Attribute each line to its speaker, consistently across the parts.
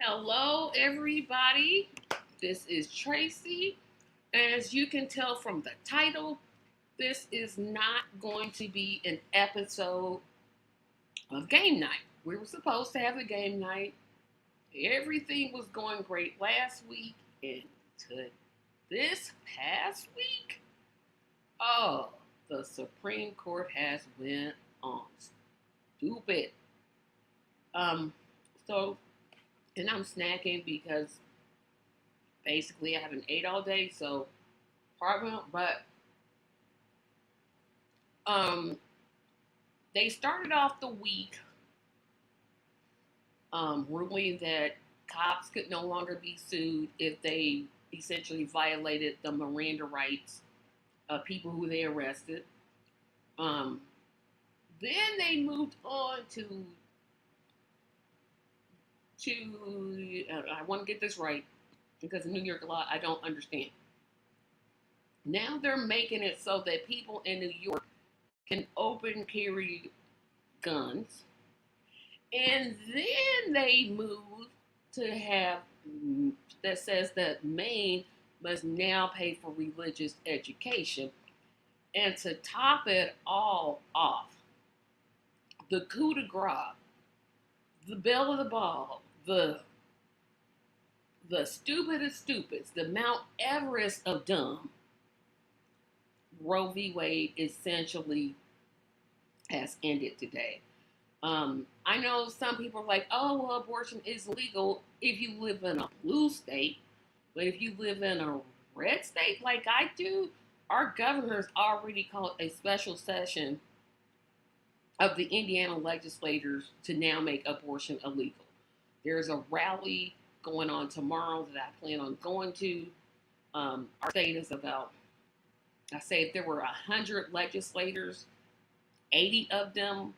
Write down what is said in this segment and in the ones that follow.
Speaker 1: Hello, everybody. This is Tracy. As you can tell from the title, this is not going to be an episode of game night. We were supposed to have a game night. Everything was going great last week, and to this past week, oh, the Supreme Court has went on. Stupid. Um, so, and I'm snacking because basically I haven't ate all day, so pardon, but um, they started off the week ruling that cops could no longer be sued if they essentially violated the Miranda rights of people who they arrested. Um, then they moved on to I want to get this right because in New York law I don't understand. Now they're making it so that people in New York can open carry guns. And then they moved to have that says that Maine must now pay for religious education. And to top it all off, the coup de grace, the belle of the ball, the stupid of stupids, the Mount Everest of dumb, Roe v. Wade essentially has ended today. I know some people are like, oh, well, abortion is legal if you live in a blue state, but if you live in a red state like I do, our governor's already called a special session of the Indiana legislators to now make abortion illegal. There's a rally going on tomorrow that I plan on going to. Our state is about, I say if there were 100 legislators, 80 of them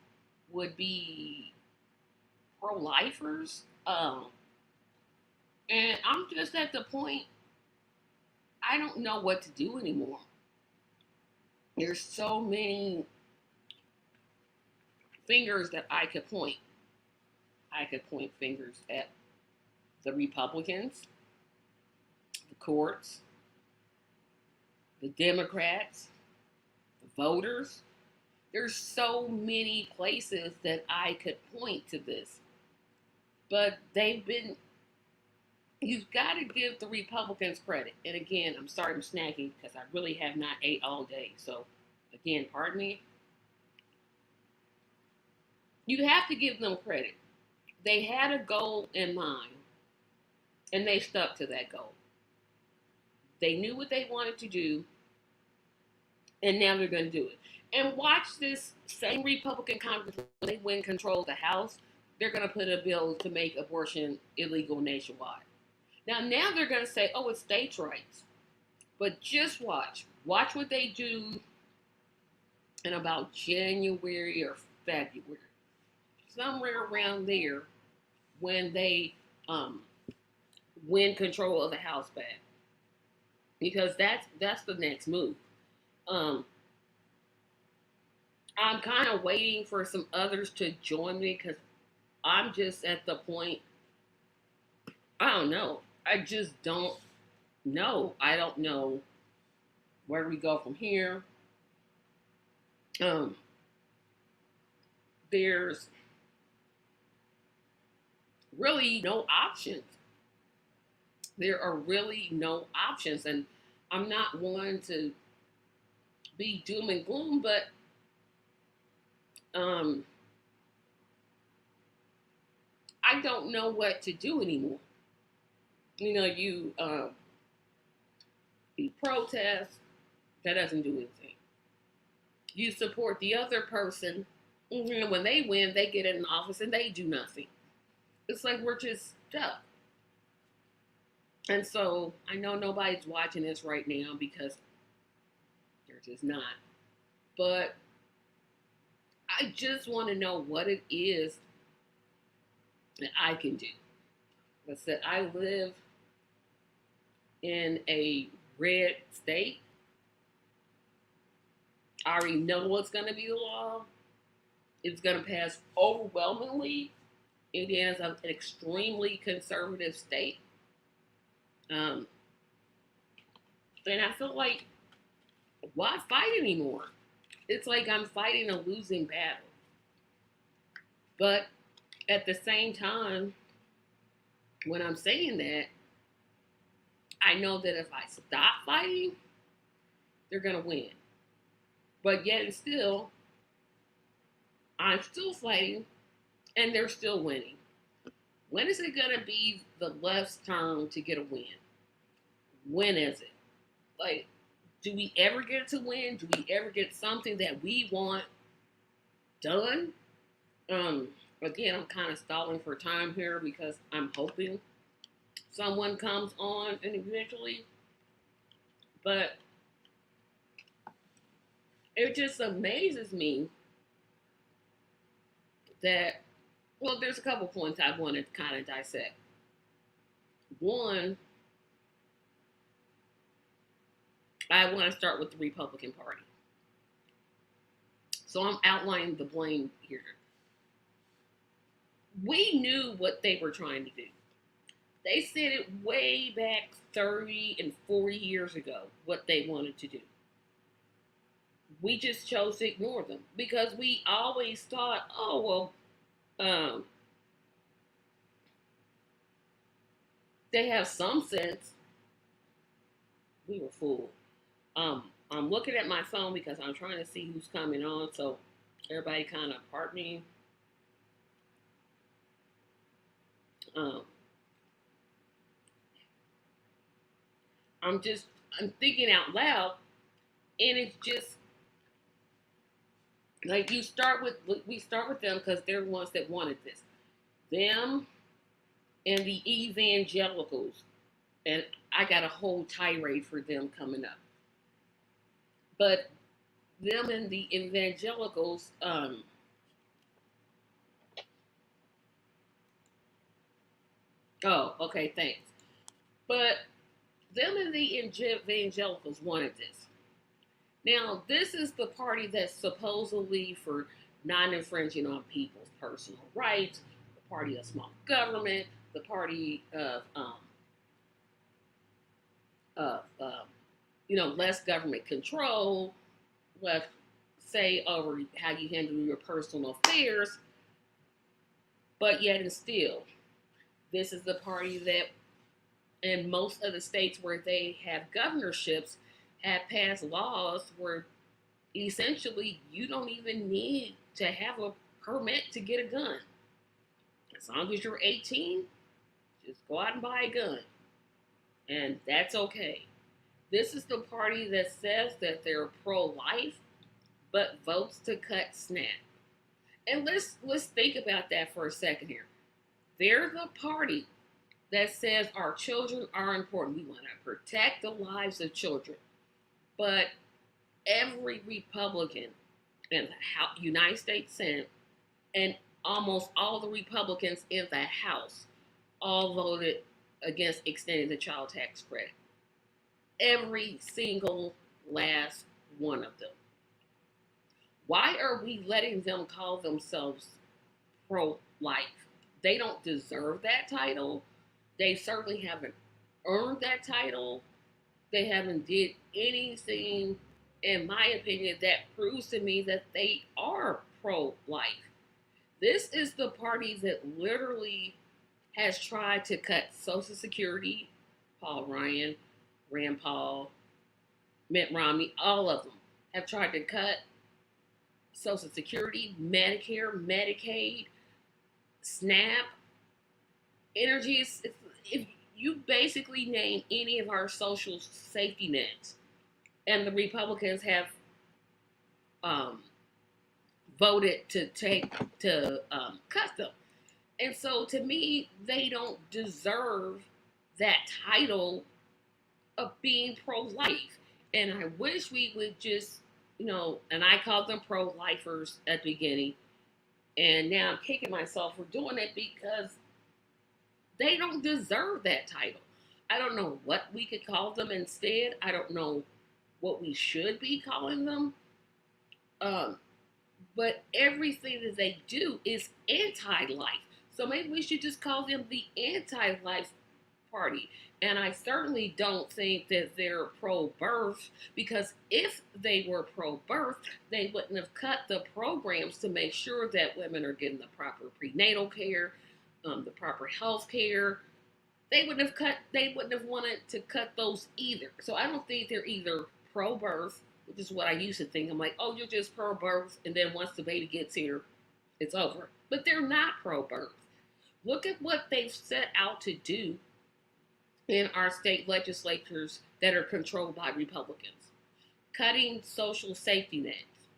Speaker 1: would be pro-lifers. And I'm just at the point, I don't know what to do anymore. There's so many fingers that I could point. I could point fingers at the Republicans, the courts, the Democrats, the voters. There's so many places that I could point to this. But you've got to give the Republicans credit. And again, I'm sorry I'm snacking because I really have not ate all day. So, again, pardon me. You have to give them credit. They had a goal in mind, and they stuck to that goal. They knew what they wanted to do, and now they're going to do it. And watch this same Republican Congress, when they win control of the House, they're going to put a bill to make abortion illegal nationwide. Now they're going to say, oh, it's states' rights. But just watch. Watch what they do in about January or February. Somewhere around there when they win control of the House back. Because that's the next move. I'm kind of waiting for some others to join me because I'm just at the point, I don't know. I just don't know. I don't know where we go from here. There's really no options. There are really no options. And I'm not one to be doom and gloom, but I don't know what to do anymore. You know, you protest, that doesn't do anything. You support the other person, and when they win, they get in office and they do nothing. It's like we're just stuck. And so I know nobody's watching this right now because they're just not. But I just want to know what it is that I can do. Like I said, I live in a red state. I already know what's going to be the law. It's going to pass overwhelmingly. Indiana is an extremely conservative state. Um, and I feel like, why fight anymore? It's like I'm fighting a losing battle. But at the same time, when I'm saying that, I know that if I stop fighting, they're going to win. But yet and still, I'm still fighting and they're still winning. When is it going to be the left's turn to get a win? When is it? Like, do we ever get to win? Do we ever get something that we want done? Um, Again, I'm kind of stalling for time here because I'm hoping someone comes on and eventually, but it just amazes me that, well, there's a couple points I want to kind of dissect. One, I want to start with the Republican Party. So I'm outlining the blame here. We knew what they were trying to do. They said it way back 30 and 40 years ago what they wanted to do. We just chose to ignore them because we always thought, oh, well, they have some sense. We were fooled. I'm looking at my phone because I'm trying to see who's coming on, so everybody kind of pardon me. Um, I'm thinking out loud, and it's just like we start with them because they're the ones that wanted this. Them and the evangelicals, and I got a whole tirade for them coming up. But them and the evangelicals, oh, okay, thanks. But them and the evangelicals wanted this. Now, this is the party that's supposedly for non infringing on people's personal rights, the party of small government, the party of less government control, less say over how you handle your personal affairs. But yet and still, this is the party that in most of the states where they have governorships have passed laws where essentially you don't even need to have a permit to get a gun. As long as you're 18, just go out and buy a gun. And that's okay. This is the party that says that they're pro-life, but votes to cut SNAP. And let's think about that for a second here. They're the party that says our children are important. We want to protect the lives of children. But every Republican in the United States Senate and almost all the Republicans in the House all voted against extending the child tax credit. Every single last one of them. Why are we letting them call themselves pro-life? They don't deserve that title. They certainly haven't earned that title. They haven't did anything, in my opinion, that proves to me that they are pro-life. This is the party that literally has tried to cut Social Security. Paul Ryan, Rand Paul, Mitt Romney, all of them have tried to cut Social Security, Medicare, Medicaid, SNAP, energy. If you basically name any of our social safety nets, and the Republicans have um, voted to cut them. And so to me, they don't deserve that title of being pro-life. And I wish we would just, and I called them pro-lifers at the beginning. And now I'm kicking myself for doing it because they don't deserve that title. I don't know what we could call them instead. I don't know what we should be calling them. But everything that they do is anti-life. So maybe we should just call them the anti-life party. And I certainly don't think that they're pro birth, because if they were pro birth, they wouldn't have cut the programs to make sure that women are getting the proper prenatal care, the proper health care. They wouldn't have wanted to cut those either. So I don't think they're either pro birth, which is what I used to think. I'm like, oh, you're just pro birth, and then once the baby gets here, it's over. But they're not pro birth. Look at what they've set out to do in our state legislatures that are controlled by Republicans. Cutting social safety nets.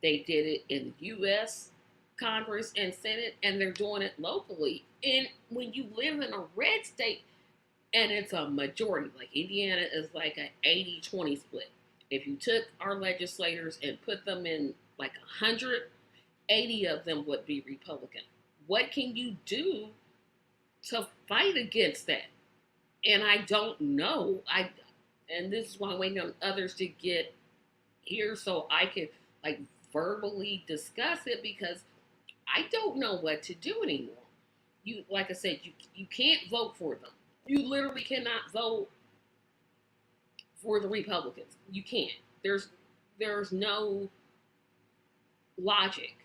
Speaker 1: They did it in the U.S. Congress and Senate, and they're doing it locally. And when you live in a red state, and it's a majority, like Indiana is like an 80-20 split. If you took our legislators and put them in like 180 of them would be Republican. What can you do to fight against that? And I don't know. And this is why I'm waiting on others to get here so I can like verbally discuss it, because I don't know what to do anymore. You, like I said, you can't vote for them. You literally cannot vote for the Republicans. You can't. There's no logic.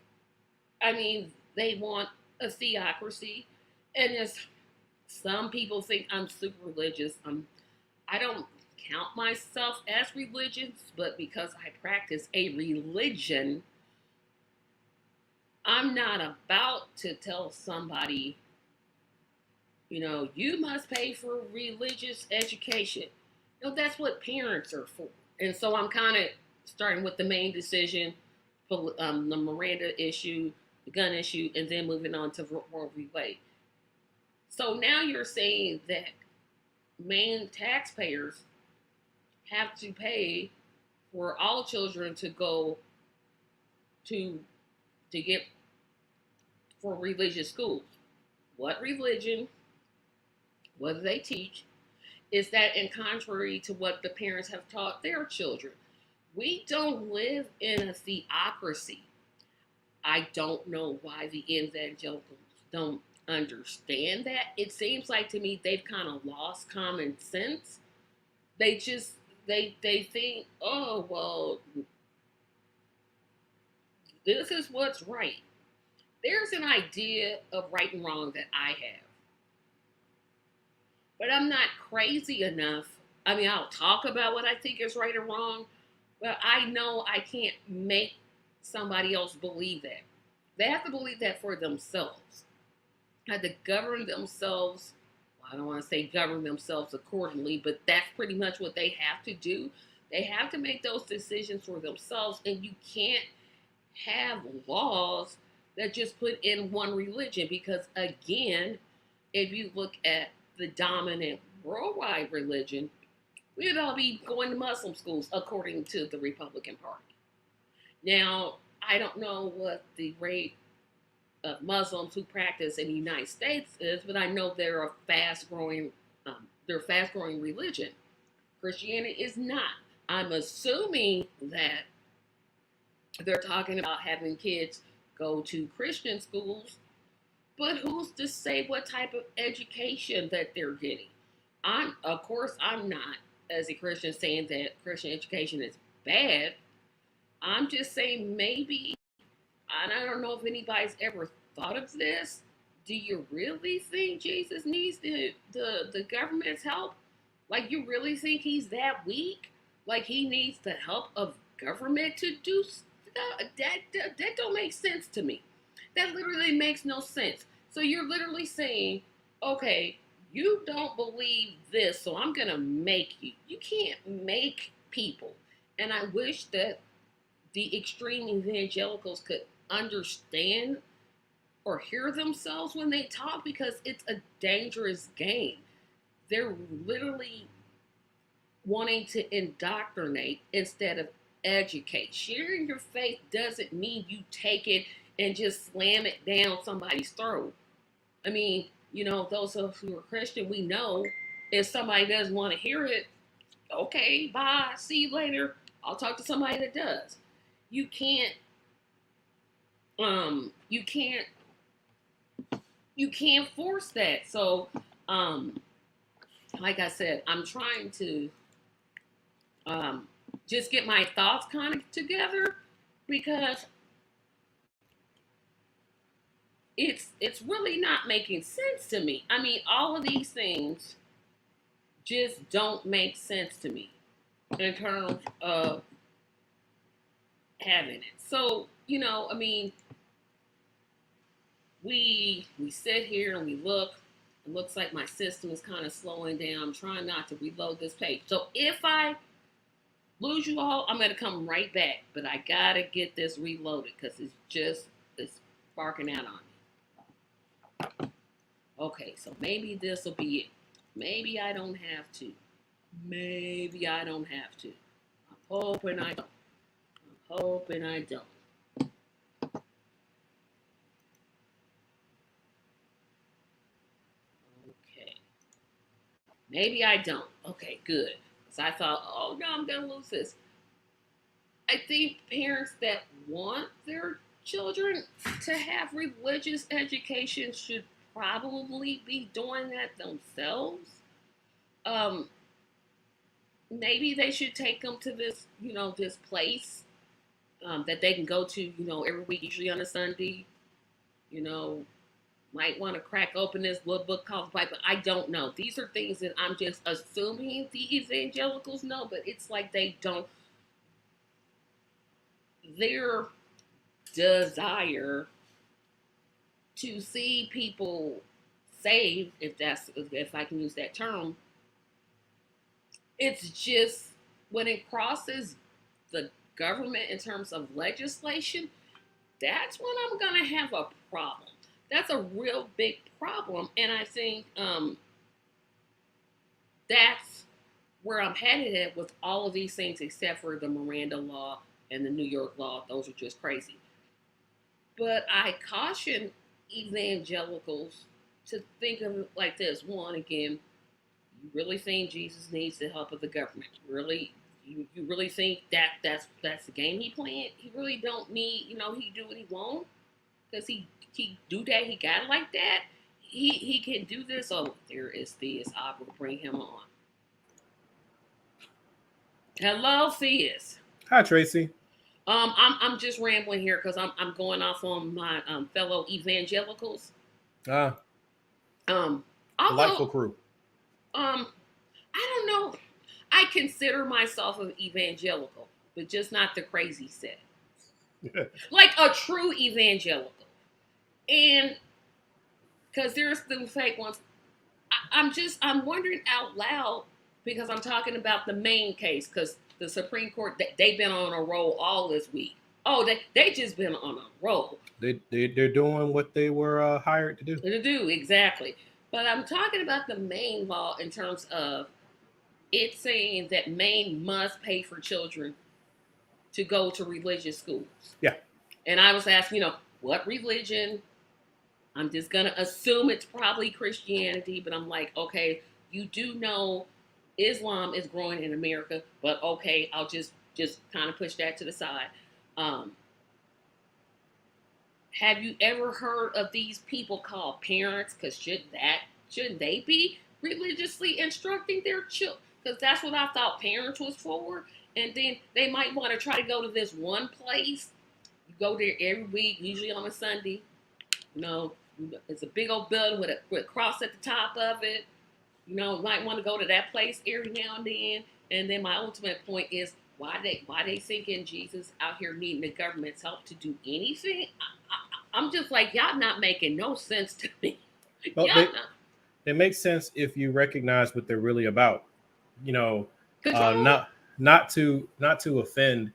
Speaker 1: I mean, they want a theocracy, and as some people think I'm super religious. I don't count myself as religious, but because I practice a religion, I'm not about to tell somebody, you must pay for religious education. That's what parents are for. And so I'm kind of starting with the main decision, the Miranda issue, the gun issue, and then moving on to Roe v. Wade. So now you're saying that main taxpayers have to pay for all children to go to get for religious schools. What religion? What do they teach? Is that in contrary to what the parents have taught their children? We don't live in a theocracy. I don't know why the evangelicals don't understand that. It seems like to me they've kind of lost common sense. They just they think, oh well, this is what's right. There's an idea of right and wrong that I have, but I'm not crazy enough. I mean, I'll talk about what I think is right or wrong, but I know I can't make somebody else believe that. They have to believe that for themselves. Had to govern themselves. Well, I don't want to say govern themselves accordingly, but that's pretty much what they have to do. They have to make those decisions for themselves, and you can't have laws that just put in one religion, because again, if you look at the dominant worldwide religion, we'd all be going to Muslim schools according to the Republican Party. Now, I don't know what the rate of Muslims who practice in the United States is, but I know they're a fast growing religion. Christianity is not. I'm assuming that they're talking about having kids go to Christian schools, but who's to say what type of education that they're getting? Of course, I'm not, as a Christian, saying that Christian education is bad. I'm just saying maybe, and I don't know if anybody's ever thought of this. Do you really think Jesus needs the government's help? Like, you really think he's that weak? Like, he needs the help of government to do stuff? That don't make sense to me. That literally makes no sense. So you're literally saying, okay, you don't believe this, so I'm going to make you. You can't make people. And I wish that the extreme evangelicals could understand or hear themselves when they talk, because it's a dangerous game. They're literally wanting to indoctrinate instead of educate. Sharing your faith doesn't mean you take it and just slam it down somebody's throat. I mean, those of us who are Christian, we know if somebody doesn't want to hear it, okay, bye, see you later. I'll talk to somebody that does. You can't you can't force that. So, um, like I said, I'm trying to um, just get my thoughts kind of together because it's really not making sense to me. I mean, all of these things just don't make sense to me in terms of having it. So, I mean, we sit here and we look. It looks like my system is kind of slowing down. I'm trying not to reload this page. So if I lose you all, I'm gonna come right back. But I gotta get this reloaded because it's barking out on me. Okay, so maybe this will be it. Maybe I don't have to. Maybe I don't have to. I'm hoping I don't. I'm hoping I don't. Okay. Maybe I don't. Okay, good. So I thought, oh no, I'm gonna lose this. I think parents that want their children to have religious education should probably be doing that themselves. Um, Maybe they should take them to this, this place that they can go to, every week, usually on a Sunday. You know, might want to crack open this little book called the Bible. I don't know. These are things that I'm just assuming the evangelicals know, but it's like they don't. Their desire to see people saved, if I can use that term, it's just when it crosses the government in terms of legislation, that's when I'm gonna have a problem. That's a real big problem, and I think that's where I'm headed at with all of these things, except for the Miranda law and the New York law. Those are just crazy. But I caution evangelicals to think of it like this. One, again, you really think Jesus needs the help of the government? Really, you really think that's the game he playing? He really don't need, he do what he want because he do that. He got it like that. He can do this. Oh, there is Theus. I will bring him on. Hello, Theus.
Speaker 2: Hi, Tracy.
Speaker 1: I'm just rambling here because I'm going off on my fellow evangelicals.
Speaker 2: Ah,
Speaker 1: Um, Although
Speaker 2: delightful crew.
Speaker 1: I don't know. I consider myself an evangelical, but just not the crazy set. Like a true evangelical. And because there's the fake ones, I'm wondering out loud because I'm talking about the main case because the Supreme Court, they've been on a roll all this week. Oh, they just been on a roll.
Speaker 2: They're doing what they were hired to do.
Speaker 1: To do, exactly. But I'm talking about the Maine law in terms of it saying that Maine must pay for children to go to religious schools.
Speaker 2: Yeah.
Speaker 1: And I was asking, what religion? I'm just going to assume it's probably Christianity, but I'm like, okay, you do know Islam is growing in America, but okay, I'll just kind of push that to the side. Um, have you ever heard of these people called parents? Because shouldn't they be religiously instructing their children? Because that's what I thought parents was for. And then they might want to try to go to this one place. You go there every week, usually on a Sunday. You know, it's a big old building with a cross at the top of it. Might want to go to that place every now and then. And then my ultimate point is why they thinking Jesus out here needing the government's help to do anything? I'm just like, y'all not making no sense to me.
Speaker 2: Well,
Speaker 1: Y'all not.
Speaker 2: it makes sense if you recognize what they're really about. You know,
Speaker 1: Control.
Speaker 2: not to offend,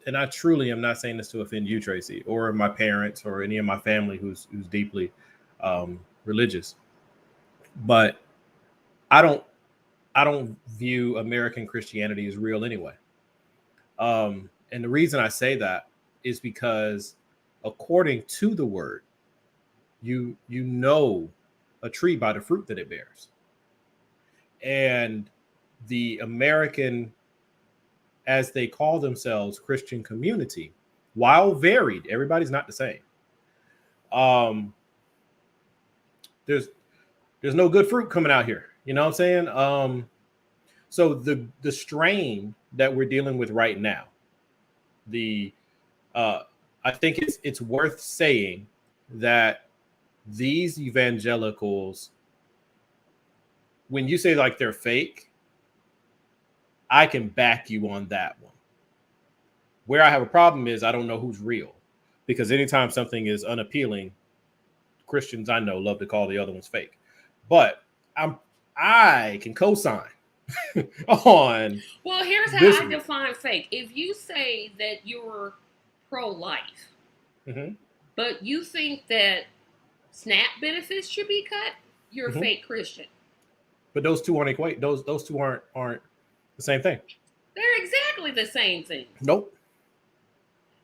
Speaker 2: and I truly am not saying this to offend you, Tracy, or my parents, or any of my family who's deeply religious. But I don't I don't view American Christianity as real anyway. And the reason I say that is because, according to the word, you know a tree by the fruit that it bears. And the American, as they call themselves, Christian community, while varied, everybody's not the same. Um, there's no good fruit coming out here. You know what I'm saying? So the strain that we're dealing with right now, the I think it's worth saying that these evangelicals, when you say like they're fake, I can back you on that one. Where I have a problem is I don't know who's real, because anytime something is unappealing, Christians I know love to call the other ones fake. But I can co-sign on.
Speaker 1: Well, here's how
Speaker 2: This
Speaker 1: I define fake. If you say that you're pro-life,
Speaker 2: Mhm.
Speaker 1: but you think that SNAP benefits should be cut, you're a
Speaker 2: Mhm.
Speaker 1: fake Christian.
Speaker 2: But those two aren't equate. Those two aren't the same thing.
Speaker 1: They're exactly the same thing.
Speaker 2: Nope.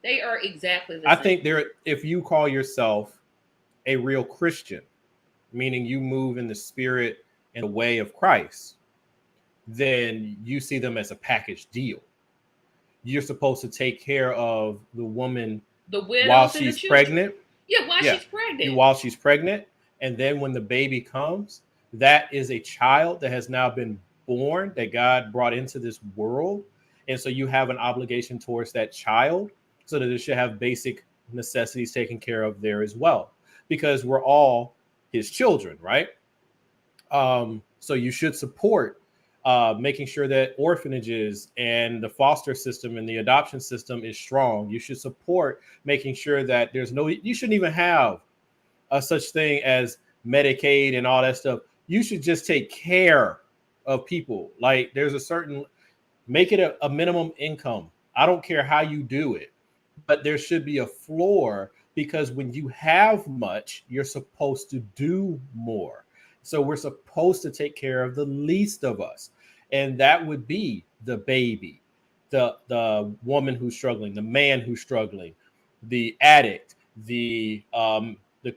Speaker 1: They are exactly the
Speaker 2: I
Speaker 1: same.
Speaker 2: think there. If you call yourself a real Christian, meaning you move in the spirit and the way of Christ, then you see them as a package deal. You're supposed to take care of the woman
Speaker 1: The
Speaker 2: while
Speaker 1: widows and the
Speaker 2: she's
Speaker 1: children.
Speaker 2: pregnant.
Speaker 1: Yeah, while
Speaker 2: Yeah,
Speaker 1: she's pregnant.
Speaker 2: while she's pregnant, and then when the baby comes, that is a child that has now been born, that God brought into this world, and so you have an obligation towards that child, so that it should have basic necessities taken care of there as well, because we're all His children, right? So you should support making sure that orphanages and the foster system and the adoption system is strong. You should support making sure that there's no, you shouldn't even have a such thing as Medicaid and all that stuff. You should just take care of people. Like there's a certain, make it a minimum income. I don't care how you do it, but there should be a floor, because when you have much, you're supposed to do more. So we're supposed to take care of the least of us. And that would be the baby, the woman who's struggling, the man who's struggling, the addict, the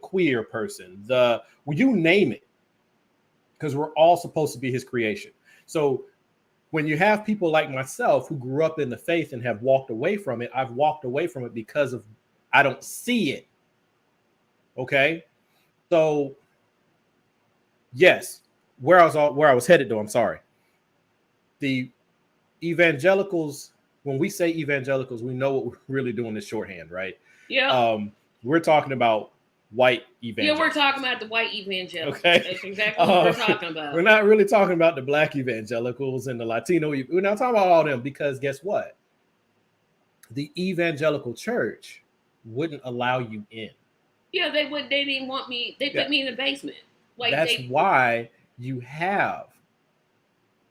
Speaker 2: queer person, the, well, you name it, because we're all supposed to be His creation. So when you have people like myself who grew up in the faith and have walked away from it, I've walked away from it because of, I don't see it. Okay. So yes, where I was headed though, I'm sorry. The evangelicals, when we say evangelicals, we know what we're really doing is shorthand, right?
Speaker 1: Yeah.
Speaker 2: We're talking about white
Speaker 1: Yeah,
Speaker 2: evangelicals.
Speaker 1: we're talking about the white evangelicals.
Speaker 2: Okay.
Speaker 1: That's exactly what we're talking about.
Speaker 2: We're not really talking about the black evangelicals and the Latino. We're not talking about all them, because guess what? The evangelical church wouldn't allow you in.
Speaker 1: Yeah, they would. They didn't want me. They put me in the basement. Like
Speaker 2: that's why you have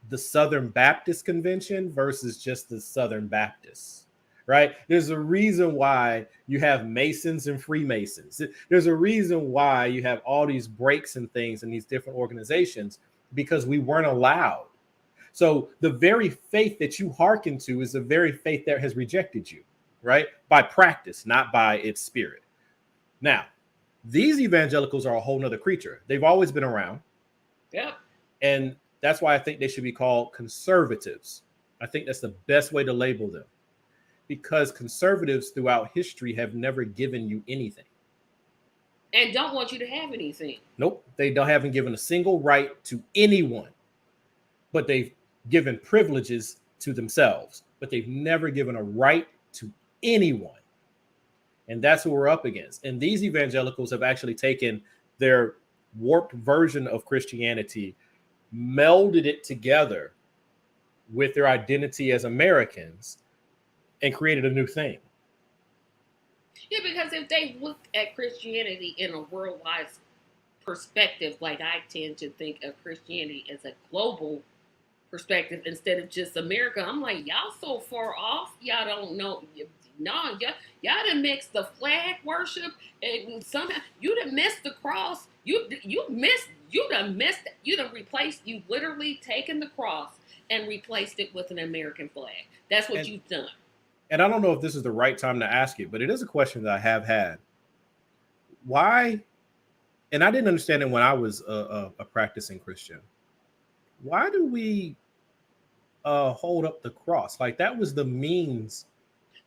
Speaker 2: the Southern Baptist Convention versus just the Southern Baptists, right? There's a reason why you have Masons and Freemasons. There's a reason why you have all these breaks and things in these different organizations, because we weren't allowed. So the very faith that you hearken to is the very faith that has rejected you, right? By practice, not by its spirit. Now, these evangelicals are a whole nother creature. They've always been around.
Speaker 1: Yep.
Speaker 2: And that's why I think they should be called conservatives. I think that's the best way to label them, because conservatives throughout history have never given you anything.
Speaker 1: And don't want you to have anything.
Speaker 2: Nope. They haven't given a single right to anyone, but they've given privileges to themselves, but they've never given a right to anyone. And that's what we're up against. And these evangelicals have actually taken their warped version of Christianity, melded it together with their identity as Americans, and created a new thing.
Speaker 1: Yeah, because if they looked at Christianity in a worldwide perspective, like I tend to think of Christianity as a global perspective instead of just America, I'm like, y'all so far off, y'all don't know. No, y'all done mixed the flag worship, and somehow you done missed the cross. You done replaced, you literally taken the cross and replaced it with an American flag. That's what you've done.
Speaker 2: And I don't know if this is the right time to ask it, but it is a question that I have had. Why? And I didn't understand it when I was a practicing Christian. Why do we hold up the cross? Like that was the means.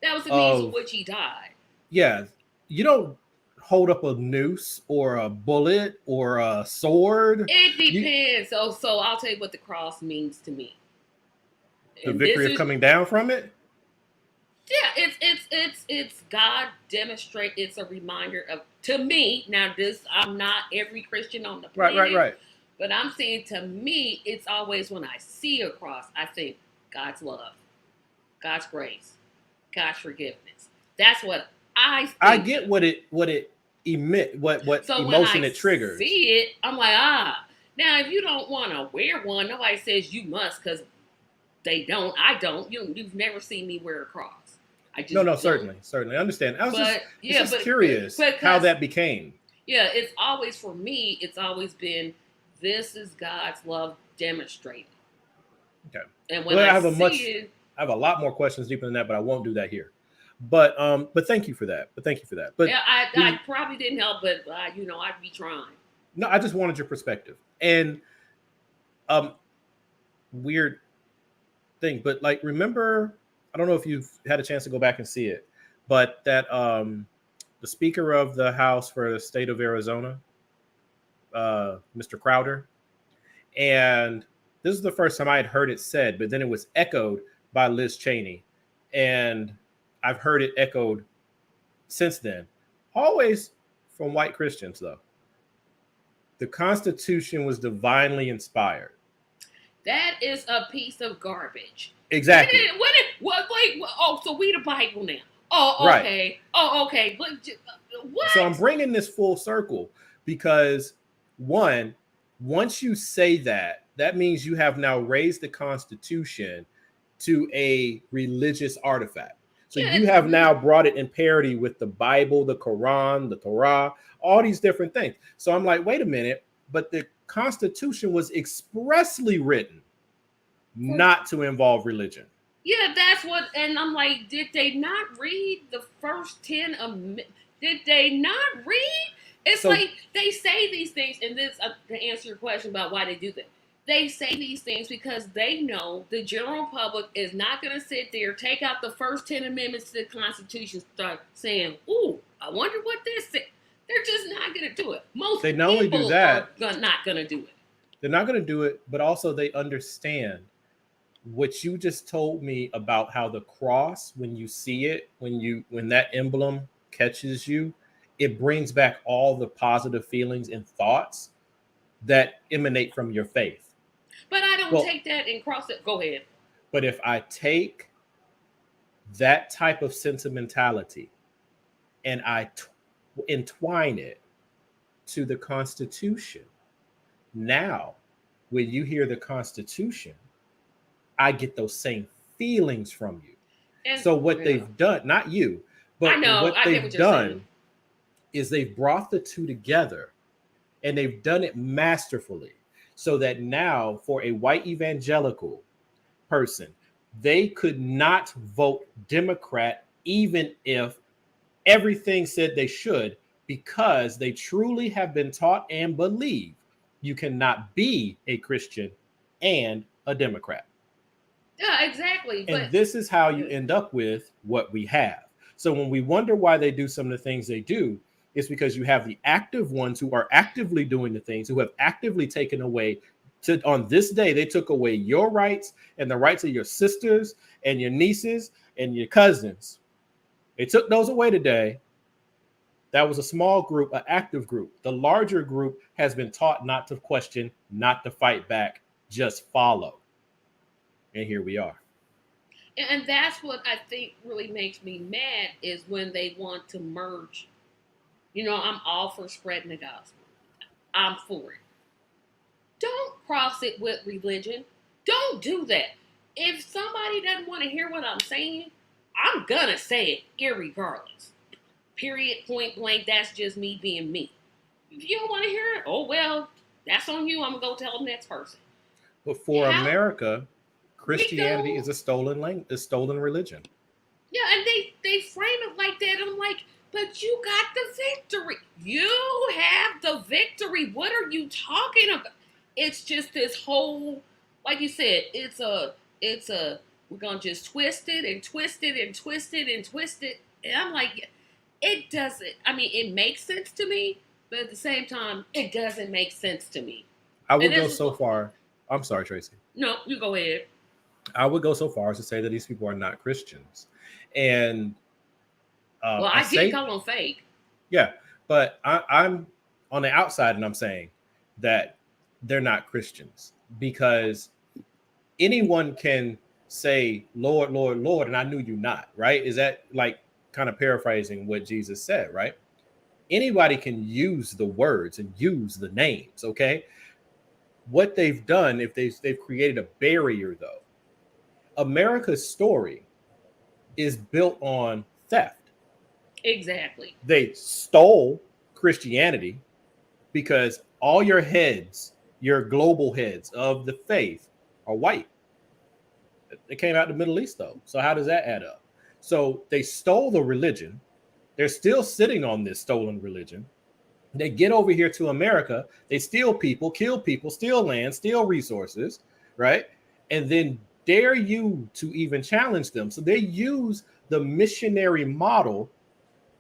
Speaker 1: That was the means of which He died.
Speaker 2: Yeah, you don't hold up a noose or a bullet or a sword.
Speaker 1: It depends. So I'll tell you what the cross means to me.
Speaker 2: The
Speaker 1: And
Speaker 2: victory
Speaker 1: this
Speaker 2: of
Speaker 1: is
Speaker 2: coming down from it.
Speaker 1: yeah, it's God demonstrate. It's a reminder of to me. Now, this I'm not every Christian on the planet,
Speaker 2: Right.
Speaker 1: but I'm saying to me, it's always when I see a cross, I think God's love, God's grace, God's forgiveness. That's what I think.
Speaker 2: I get what it emit, what
Speaker 1: So when
Speaker 2: emotion
Speaker 1: I
Speaker 2: it triggers.
Speaker 1: see it, I'm like, ah. Now, if you don't want to wear one, nobody says you must because they don't. I don't. You've never seen me wear a cross. I just
Speaker 2: No,
Speaker 1: don't.
Speaker 2: certainly, I understand. I was
Speaker 1: But
Speaker 2: just curious how that became.
Speaker 1: Yeah, it's always for me. It's always been this is God's love demonstrated.
Speaker 2: Okay.
Speaker 1: And when
Speaker 2: Well,
Speaker 1: I see it,
Speaker 2: I have a lot more questions deeper than that, but I won't do that here. But thank you for that. But
Speaker 1: yeah, I probably didn't help, but I'd be trying.
Speaker 2: no, I just wanted your perspective. And weird thing, but like remember, I don't know if you've had a chance to go back and see it, but that the Speaker of the House for the state of Arizona, Mr. Crowder, and this is the first time I had heard it said, but then it was echoed by Liz Cheney, and I've heard it echoed since then, always from white Christians though. The Constitution was divinely inspired.
Speaker 1: That is a piece of garbage.
Speaker 2: Exactly.
Speaker 1: Oh, so we the Bible now. Oh, okay. Right. Oh, okay. What?
Speaker 2: So I'm bringing this full circle because once you say that, that means you have now raised the Constitution to a religious artifact. So you have now brought it in parity with the Bible, the Quran, the Torah, all these different things. So I'm like, wait a minute, but the Constitution was expressly written not to involve religion.
Speaker 1: Yeah, that's what, and I'm like, did they not read the first 10 did they not read? It's like they say these things, and this to answer your question about why they do that. They say these things because they know the general public is not going to sit there, take out the first 10 amendments to the Constitution, start saying, "Ooh, I wonder what this is." They're just not going to do it. Most
Speaker 2: they not only do that,
Speaker 1: are not going to do it.
Speaker 2: They're not going to do it, but also they understand what you just told me about how the cross, when you see it, when that emblem catches you, it brings back all the positive feelings and thoughts that emanate from your faith.
Speaker 1: But I don't take that and cross it. Go ahead.
Speaker 2: But if I take that type of sentimentality and I entwine it to the Constitution, now when you hear the Constitution, I get those same feelings from you. And so what they've done, not you, but what they've done is they've brought the two together and they've done it masterfully so that now for a white evangelical person, they could not vote Democrat even if everything said they should, because they truly have been taught and believe you cannot be a Christian and a Democrat.
Speaker 1: Yeah, exactly.
Speaker 2: And this is how you end up with what we have. So when we wonder why they do some of the things they do, it's because you have the active ones who are actively doing the things, who have actively taken away on this day, they took away your rights and the rights of your sisters and your nieces and your cousins. They took those away today. That was a small group, an active group. The larger group has been taught not to question, not to fight back, just follow. And here we are.
Speaker 1: And that's what I think really makes me mad is when they want to merge. I'm all for spreading the gospel. I'm for it. Don't cross it with religion. Don't do that. If somebody doesn't want to hear what I'm saying, I'm going to say it irregardless. Period, point blank. That's just me being me. If you don't want to hear it, oh, well, that's on you. I'm going to go tell the next person.
Speaker 2: But for America, Christianity is a stolen religion.
Speaker 1: Yeah, and they frame it like that. And I'm like, but you got the victory. You have the victory. What are you talking about? It's just this whole, like you said, it's a, we're going to just twist it and twist it and twist it and twist it. And I'm like, it doesn't. I mean, it makes sense to me, but at the same time, it doesn't make sense to me.
Speaker 2: I
Speaker 1: And
Speaker 2: would go
Speaker 1: this is
Speaker 2: so far. I'm sorry, Tracy.
Speaker 1: no. You go ahead.
Speaker 2: I would go so far as to say that these people are not Christians, and
Speaker 1: Well,
Speaker 2: I
Speaker 1: I did
Speaker 2: say,
Speaker 1: call them fake.
Speaker 2: yeah, but I'm on the outside, and I'm saying that they're not Christians because anyone can say, "Lord, Lord, Lord," and I knew you not. Right? Is that like kind of paraphrasing what Jesus said? Right? Anybody can use the words and use the names. Okay, what they've done, if they've created a barrier, though. America's story is built on theft.
Speaker 1: Exactly.
Speaker 2: They stole Christianity because all your heads, your global heads of the faith, are white. They came out of the Middle East, though. So how does that add up? So they stole the religion. They're still sitting on this stolen religion. They get over here to America. They steal people, steal land, steal resources, right? And then dare you to even challenge them. So they use the missionary model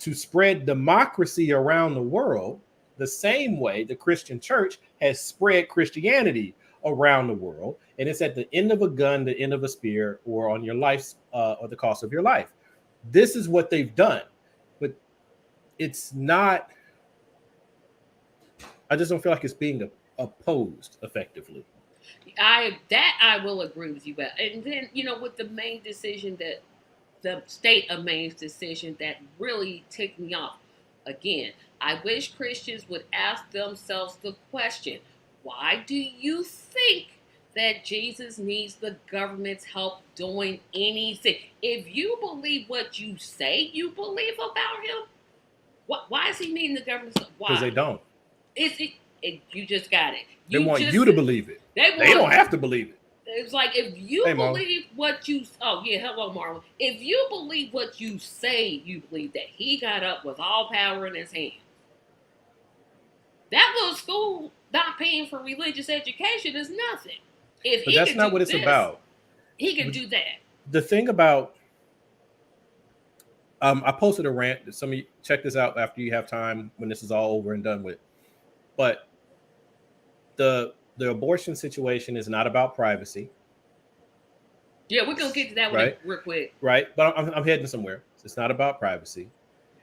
Speaker 2: to spread democracy around the world the same way the Christian church has spread Christianity around the world. And it's at the end of a gun, the end of a spear, or on your life, or the cost of your life. This is what they've done. But it's not, I just don't feel like it's being opposed effectively.
Speaker 1: I will agree with you, but and then with the Maine decision, that the state of Maine's decision that really ticked me off. Again, I wish Christians would ask themselves the question: why do you think that Jesus needs the government's help doing anything? If you believe what you say you believe about him, why is he needing the government's help?
Speaker 2: Because they
Speaker 1: Why?
Speaker 2: don't.
Speaker 1: You just got it.
Speaker 2: They want
Speaker 1: just,
Speaker 2: you to believe it. They don't have to believe it.
Speaker 1: It's like if you
Speaker 2: Hey, Mom.
Speaker 1: believe what you. Oh yeah, hello, Marlon. If you believe what you say you believe, that he got up with all power in his hand, that little school not paying for religious education is nothing. If
Speaker 2: But
Speaker 1: he
Speaker 2: that's
Speaker 1: could
Speaker 2: not
Speaker 1: do
Speaker 2: what it's
Speaker 1: this,
Speaker 2: about.
Speaker 1: he can do that.
Speaker 2: The thing about, I posted a rant. Some of you check this out after you have time when this is all over and done with. But the abortion situation is not about privacy,
Speaker 1: Yeah, we're gonna get to that one
Speaker 2: right?
Speaker 1: real quick.
Speaker 2: Right? But I'm heading somewhere. It's not about privacy.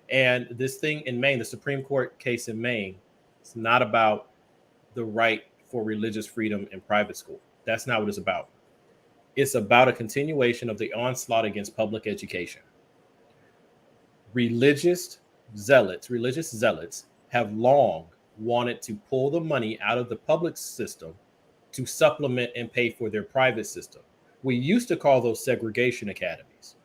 Speaker 2: And this thing in Maine, the Supreme Court case in Maine, it's not about the right for religious freedom in private school. That's not what it's about. It's about a continuation of the onslaught against public education. Religious zealots have long wanted to pull the money out of the public system to supplement and pay for their private system. We used to call those segregation academies.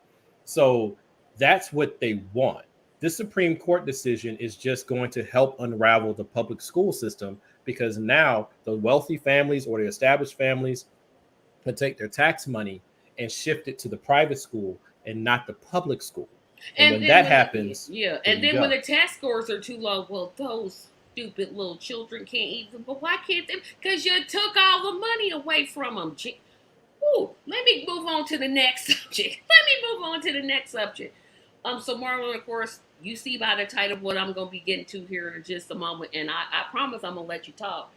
Speaker 2: So that's what they want. This Supreme Court decision is just going to help unravel the public school system, because now the wealthy families or the established families can take their tax money and shift it to the private school and not the public school. And when that happens,
Speaker 1: and then when the test scores are too low, well, those stupid little children can't even. But why can't they? Because you took all the money away from them. Ooh, let me move on to the next subject. So Marlon, of course, you see by the title what I'm going to be getting to here in just a moment, and I promise I'm going to let you talk.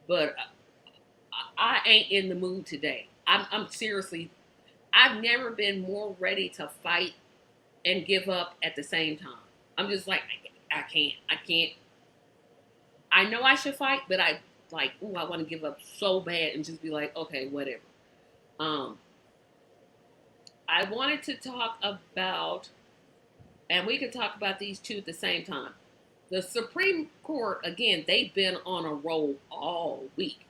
Speaker 1: But I ain't in the mood today. I'm seriously, I've never been more ready to fight and give up at the same time. I'm just like, I can't. I know I should fight, but I want to give up so bad and just be like, okay, whatever. I wanted to talk about, and we can talk about these two at the same time. The Supreme Court, again, they've been on a roll all week.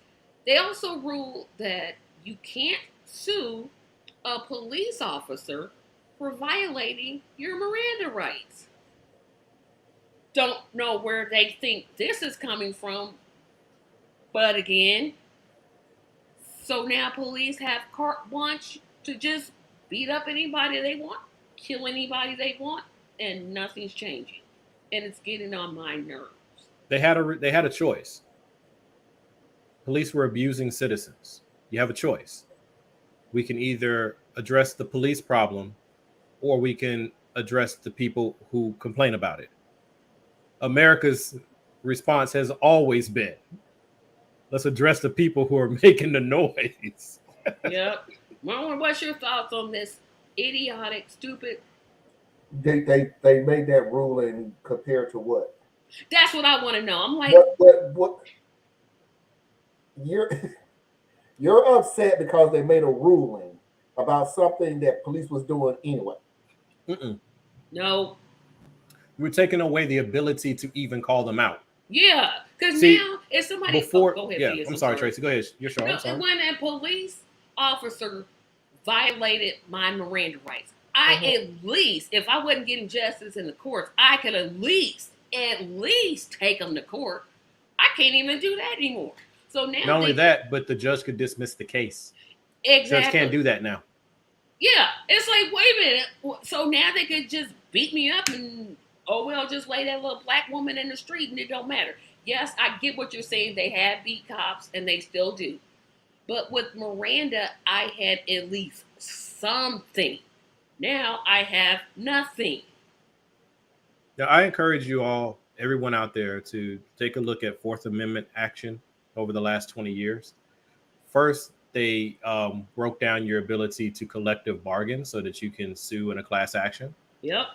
Speaker 1: They also ruled that you can't sue a police officer for violating your Miranda rights. Don't know where they think this is coming from, but again, so now police have carte blanche to just beat up anybody they want, kill anybody they want, and nothing's changing. And it's getting on my nerves.
Speaker 2: They had a choice. Police were abusing citizens. You have a choice. We can either address the police problem, or we can address the people who complain about it. America's response has always been, let's address the people who are making the noise.
Speaker 1: Yep. Marlon, what's your thoughts on this idiotic, stupid?
Speaker 3: They made that ruling compared to what?
Speaker 1: That's what I want to know. I'm like,
Speaker 3: What you're you're upset because they made a ruling about something that police was doing anyway.
Speaker 2: Mm-mm.
Speaker 1: no.
Speaker 2: We're taking away the ability to even call them out.
Speaker 1: Yeah. Because
Speaker 2: See,
Speaker 1: now, if somebody.
Speaker 2: Before,
Speaker 1: go ahead,
Speaker 2: yeah,
Speaker 1: Fia,
Speaker 2: I'm sorry, Tracy. Go ahead. You're sure.
Speaker 1: No,
Speaker 2: I'm sorry.
Speaker 1: when a police officer violated my Miranda rights, I at least, if I wasn't getting justice in the courts, I could at least take them to court. I can't even do that anymore. So now,
Speaker 2: Not only that, but the judge could dismiss the case.
Speaker 1: exactly,
Speaker 2: Judge can't do that now.
Speaker 1: Yeah, it's like, wait a minute. So now they could just beat me up and, oh well, just lay that little black woman in the street and it don't matter. Yes, I get what you're saying. They have beat cops and they still do. But with Miranda, I had at least something. Now I have nothing.
Speaker 2: Now, I encourage you all, everyone out there, to take a look at Fourth Amendment action over the last 20 years. First, they broke down your ability to collective bargain so that you can sue in a class action.
Speaker 1: Yep.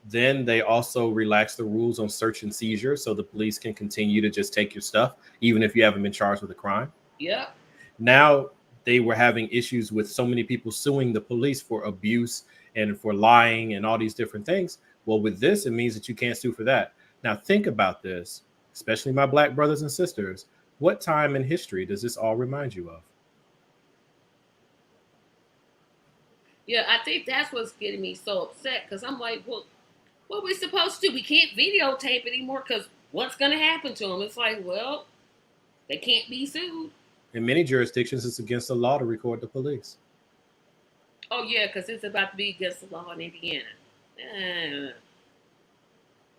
Speaker 2: Then they also relaxed the rules on search and seizure so the police can continue to just take your stuff, even if you haven't been charged with a crime.
Speaker 1: Yep.
Speaker 2: Now they were having issues with so many people suing the police for abuse and for lying and all these different things. Well, with this, it means that you can't sue for that. Now, think about this, especially my black brothers and sisters. What time in history does this all remind you of?
Speaker 1: Yeah, I think that's what's getting me so upset because I'm like, well, what are we supposed to do? We can't videotape anymore because what's going to happen to them? It's like, well, they can't be sued.
Speaker 2: In many jurisdictions, it's against the law to record the police.
Speaker 1: Oh, yeah, because it's about to be against the law in Indiana.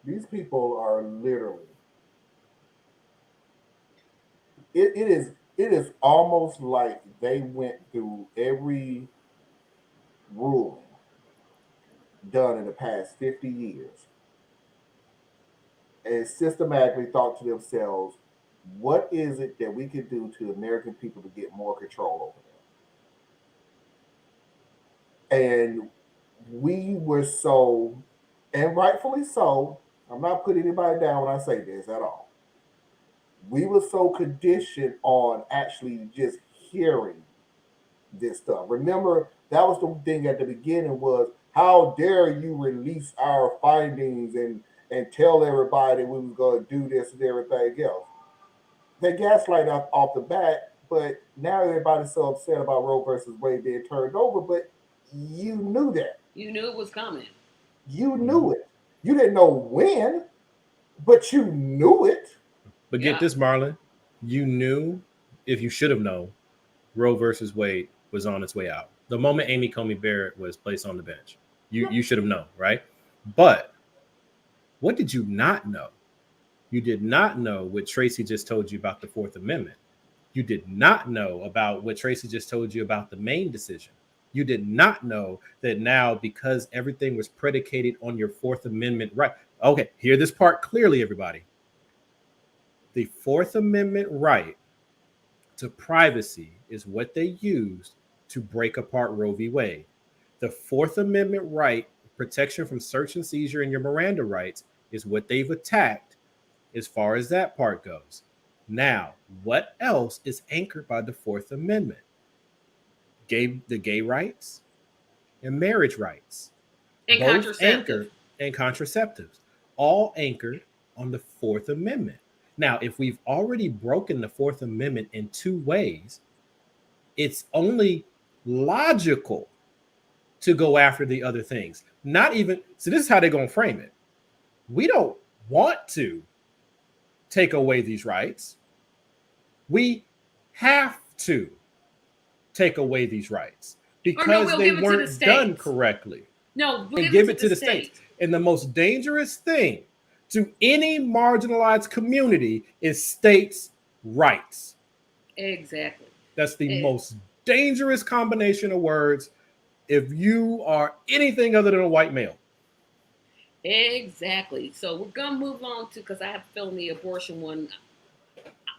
Speaker 3: These people are literally. It is almost like they went through every ruling done in the past 50 years and systematically thought to themselves, what is it that we could do to American people to get more control over them? And we were so, and rightfully so, I'm not putting anybody down when I say this at all. We were so conditioned on actually just hearing this stuff. Remember, that was the thing at the beginning was, how dare you release our findings and tell everybody we was going to do this and everything else. They gaslight us off the bat, but now everybody's so upset about Roe versus Wade being turned over, but you knew that.
Speaker 1: You knew it was coming.
Speaker 3: You knew it. You didn't know when, but you knew it.
Speaker 2: But get this, Marlon, you knew, if you should have known, Roe versus Wade was on its way out. The moment Amy Coney Barrett was placed on the bench, you should have known, right? But what did you not know? You did not know what Tracy just told you about the Fourth Amendment. You did not know about what Tracy just told you about the Maine decision. You did not know that now, because everything was predicated on your Fourth Amendment right. Okay, hear this part clearly, everybody. The Fourth Amendment right to privacy is what they used to break apart Roe v. Wade. The Fourth Amendment right, protection from search and seizure and your Miranda rights, is what they've attacked as far as that part goes. Now, what else is anchored by the Fourth Amendment? The gay rights and marriage rights.
Speaker 1: And
Speaker 2: both anchored, and contraceptives, all anchored on the Fourth Amendment. Now, if we've already broken the Fourth Amendment in two ways, it's only logical to go after the other things. Not even, so this is how they're going to frame it. We don't want to take away these rights. We have to take away these rights because they weren't done correctly.
Speaker 1: No,
Speaker 2: we'll give it to the states. And the most dangerous thing to any marginalized community is states' rights.
Speaker 1: Exactly.
Speaker 2: That's the most dangerous combination of words if you are anything other than a white male.
Speaker 1: Exactly. So we're gonna move on to, because I have a feeling the abortion one,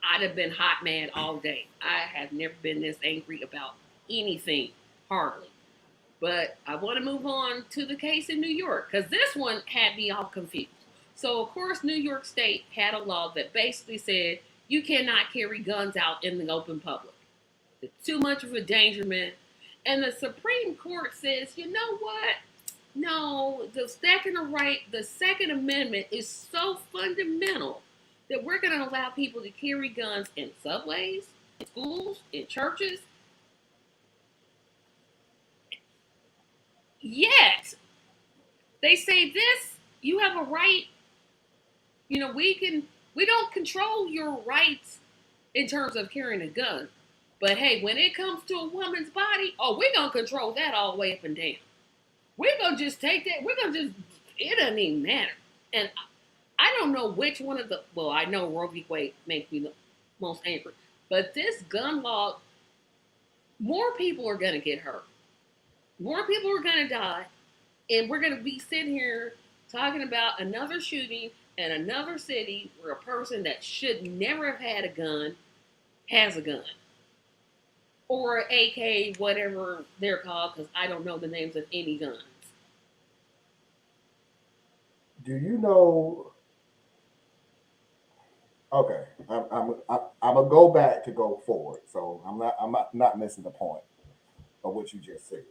Speaker 1: I'd have been hot mad all day. I have never been this angry about anything, hardly. But I want to move on to the case in New York, because this one had me all confused. So of course, New York State had a law that basically said you cannot carry guns out in the open public. It's too much of a endangerment. And the Supreme Court says, you know what? No, the Second Amendment is so fundamental that we're going to allow people to carry guns in subways, in schools, in churches. Yet they say this: you have a right. We don't control your rights in terms of carrying a gun, but hey, when it comes to a woman's body, oh, we're gonna control that all the way up and down. We're gonna just take that. We're gonna just. It doesn't even matter. And I don't know which one of the. Well, I know Roe v. Wade makes me the most angry, but this gun law, more people are gonna get hurt. More people are gonna die, and we're gonna be sitting here talking about another shooting in another city where a person that should never have had a gun has a gun. Or AK, whatever they're called, because I don't know the names of any guns.
Speaker 3: Do you know? Okay, I'm gonna go back to go forward, so I'm not missing the point of what you just said.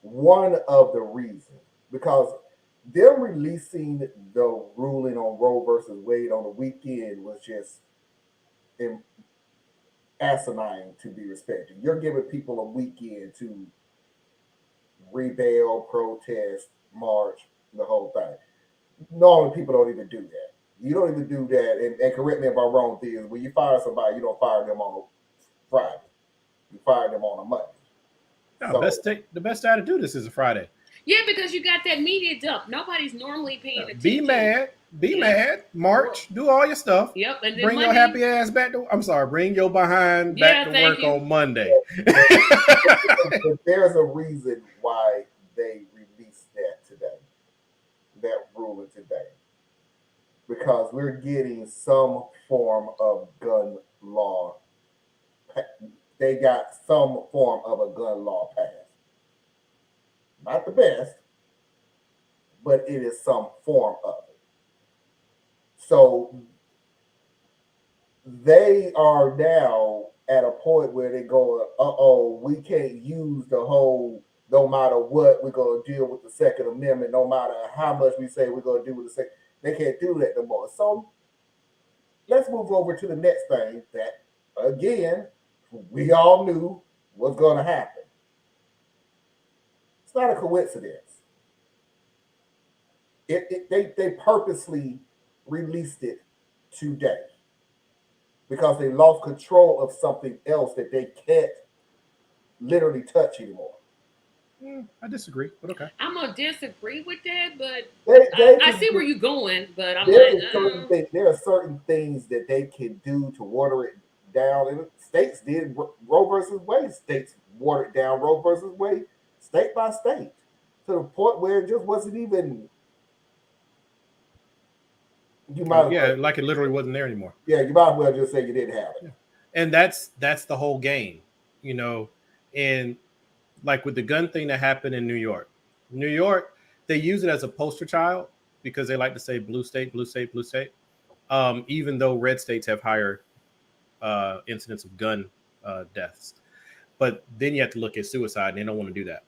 Speaker 3: One of the reasons, because them releasing the ruling on Roe versus Wade on the weekend was just asinine to be respected. You're giving people a weekend to rebel, protest, march, the whole thing. Normally, people don't even do that. You don't even do that. And correct me if I'm wrong, Thea, when you fire somebody, you don't fire them on a Friday. You fire them on a Monday.
Speaker 2: No,
Speaker 3: So
Speaker 2: the best day to do this is a Friday.
Speaker 1: Yeah, because you got that media dump. Nobody's normally paying attention.
Speaker 2: Be mad, march, do all your stuff.
Speaker 1: Yep, and then
Speaker 2: Bring your
Speaker 1: Monday,
Speaker 2: happy ass back to. I'm sorry, bring your behind back to work on Monday.
Speaker 3: there's a reason why they released that today, that ruling today, because we're getting some form of gun law. They got some form of a gun law passed. Not the best, but it is some form of it. So they are now at a point where they go, oh, we can't use the whole, no matter what, we're going to deal with the Second Amendment, no matter how much we say we're going to do with the Second. They can't do that no more. So let's move over to the next thing that, again, we all knew was going to happen. It's not a coincidence. They purposely released it today because they lost control of something else that they can't literally touch anymore.
Speaker 2: I disagree, but okay.
Speaker 1: I'm gonna disagree with that, but I see where you're going. But I'm like,
Speaker 3: there are certain things that they can do to water it down. And states did Roe versus Wade. States watered down Roe versus Wade, state by state, to the point where it just wasn't even.
Speaker 2: Like it literally wasn't there anymore.
Speaker 3: Yeah, you might as well just say you didn't have it.
Speaker 2: Yeah. And that's the whole game, and like with the gun thing that happened in New York, they use it as a poster child because they like to say blue state, blue state, blue state. Even though red states have higher incidents of gun deaths, but then you have to look at suicide, and they don't want to do that.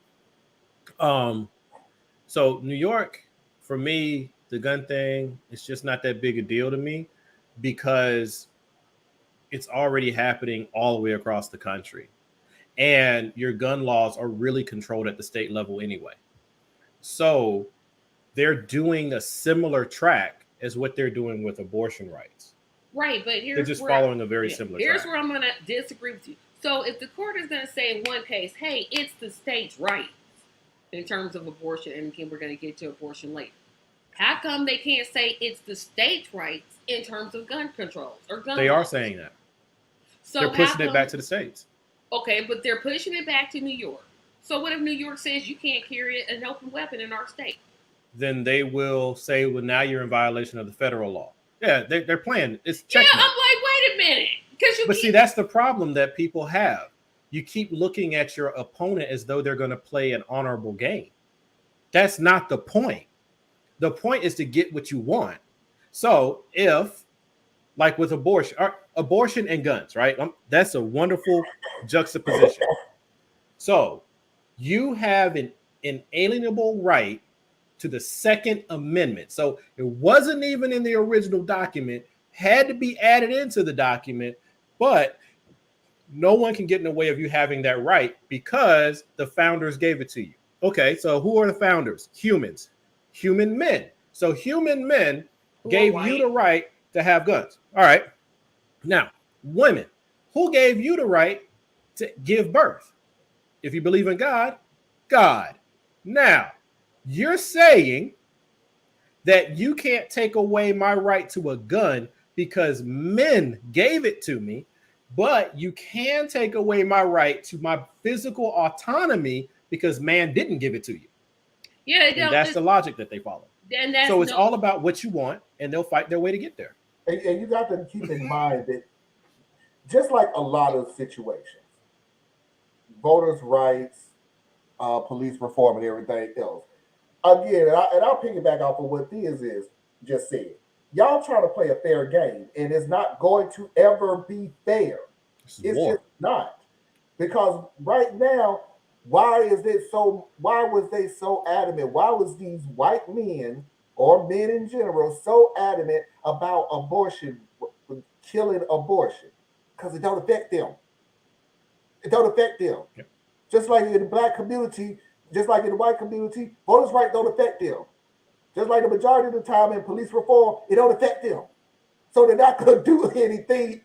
Speaker 2: So New York, for me, the gun thing, it's just not that big a deal to me because it's already happening all the way across the country. And your gun laws are really controlled at the state level anyway. So they're doing a similar track as what they're doing with abortion rights.
Speaker 1: Right, but
Speaker 2: they're just following a very similar
Speaker 1: Here's
Speaker 2: track.
Speaker 1: where I'm going to disagree with you. So if the court is going to say in one case, hey, it's the state's right in terms of abortion, and again, we're going to get to abortion later. How come they can't say it's the state's rights in terms of gun controls or gun
Speaker 2: They
Speaker 1: laws?
Speaker 2: are saying that.
Speaker 1: So
Speaker 2: they're pushing it back to the states.
Speaker 1: Okay, but they're pushing it back to New York. So what if New York says you can't carry an open weapon in our state?
Speaker 2: Then they will say, well, now you're in violation of the federal law. Yeah, they're playing. It's
Speaker 1: Yeah,
Speaker 2: checkmate.
Speaker 1: I'm like, wait a minute, because you
Speaker 2: But
Speaker 1: keep
Speaker 2: see, that's the problem that people have. You keep looking at your opponent as though they're going to play an honorable game. That's not the point. The point is to get what you want. So if, like with abortion and guns, right? That's a wonderful juxtaposition. So you have an inalienable right to the Second Amendment. So it wasn't even in the original document, had to be added into the document, but no one can get in the way of you having that right because the founders gave it to you. Okay, so who are the founders? Humans, human men. So human men gave you the right to have guns. All right. Now, women, who gave you the right to give birth? If you believe in God, God. Now, you're saying that you can't take away my right to a gun because men gave it to me, but you can take away my right to my physical autonomy because man didn't give it to you.
Speaker 1: Yeah,
Speaker 2: and that's the logic that they follow.
Speaker 1: And that's
Speaker 2: so it's all about what you want, and they'll fight their way to get there.
Speaker 3: And you got to keep in mind that just like a lot of situations, voters' rights, police reform, and everything else. Again, and I'll piggyback off of what Diaz is just said. Y'all try to play a fair game, and it's not going to ever be fair. It's just not. Because right now, why was they so adamant? Why was these white men or men in general so adamant about abortion, killing abortion? Because it don't affect them. It don't affect them.
Speaker 2: Yep.
Speaker 3: Just like in the black community, just like in the white community, voters' rights don't affect them. Just like the majority of the time in police reform, it don't affect them. So they're not going to do anything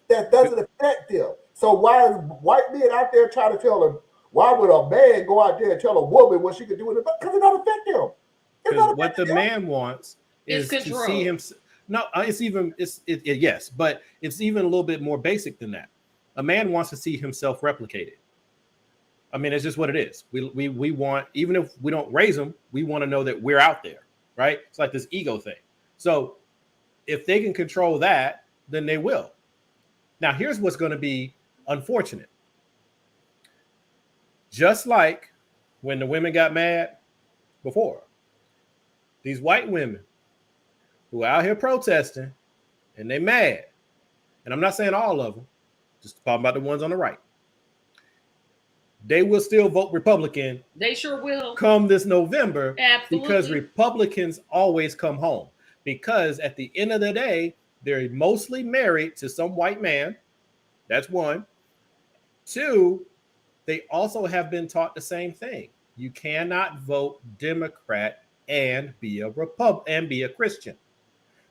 Speaker 3: that doesn't affect them. So why is white men out there trying to tell them, why would a man go out there and tell a woman what she could do? Because it don't affect them.
Speaker 2: Because what the man wants is to see him. No, yes, but it's even a little bit more basic than that. A man wants to see himself replicated. I mean, it's just what it is. We want, even if we don't raise them, we want to know that we're out there, right? It's like this ego thing. So if they can control that, then they will. Now, here's what's going to be unfortunate. Just like when the women got mad before, these white women who are out here protesting and they mad, and I'm not saying all of them, just talking about the ones on the right, they will still vote Republican.
Speaker 1: They sure will.
Speaker 2: Come this November.
Speaker 1: Absolutely.
Speaker 2: Because Republicans always come home. Because at the end of the day, they're mostly married to some white man. That's one. Two, they also have been taught the same thing. You cannot vote Democrat and be a Christian.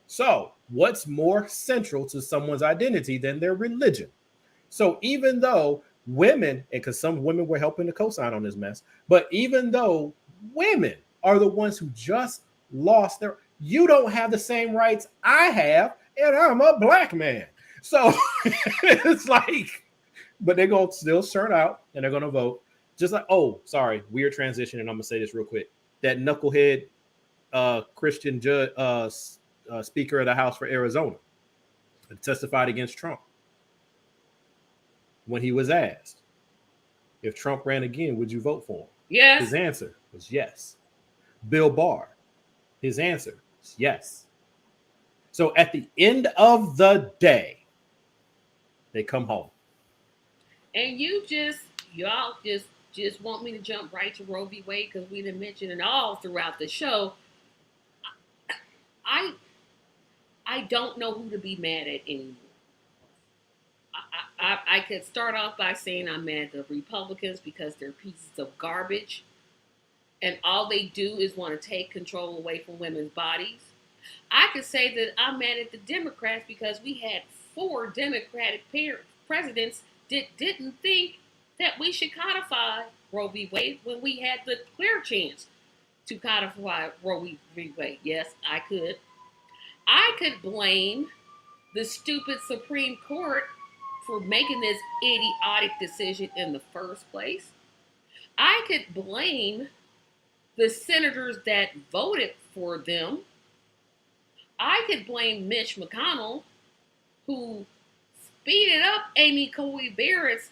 Speaker 2: So what's more central to someone's identity than their religion? So even though women, and because some women were helping to co-sign on this mess, but even though women are the ones who just lost you don't have the same rights I have, and I'm a black man. So it's like, but they're going to still turn out and they're going to vote. Just like, weird transition, and I'm going to say this real quick. That knucklehead Christian judge, Speaker of the House for Arizona, testified against Trump. When he was asked if Trump ran again, would you vote for him?
Speaker 1: Yes.
Speaker 2: His answer was yes. Bill Barr, his answer was yes. So at the end of the day, they come home.
Speaker 1: And y'all just want me to jump right to Roe v. Wade because we didn't mention it all throughout the show. I don't know who to be mad at anymore. I could start off by saying I'm mad at the Republicans because they're pieces of garbage. And all they do is want to take control away from women's bodies. I could say that I'm mad at the Democrats because we had 4 Democratic presidents that didn't think that we should codify Roe v. Wade when we had the clear chance to codify Roe v. Wade. Yes, I could. I could blame the stupid Supreme Court for making this idiotic decision in the first place. I could blame the senators that voted for them. I could blame Mitch McConnell, who speeded up Amy Coney Barrett's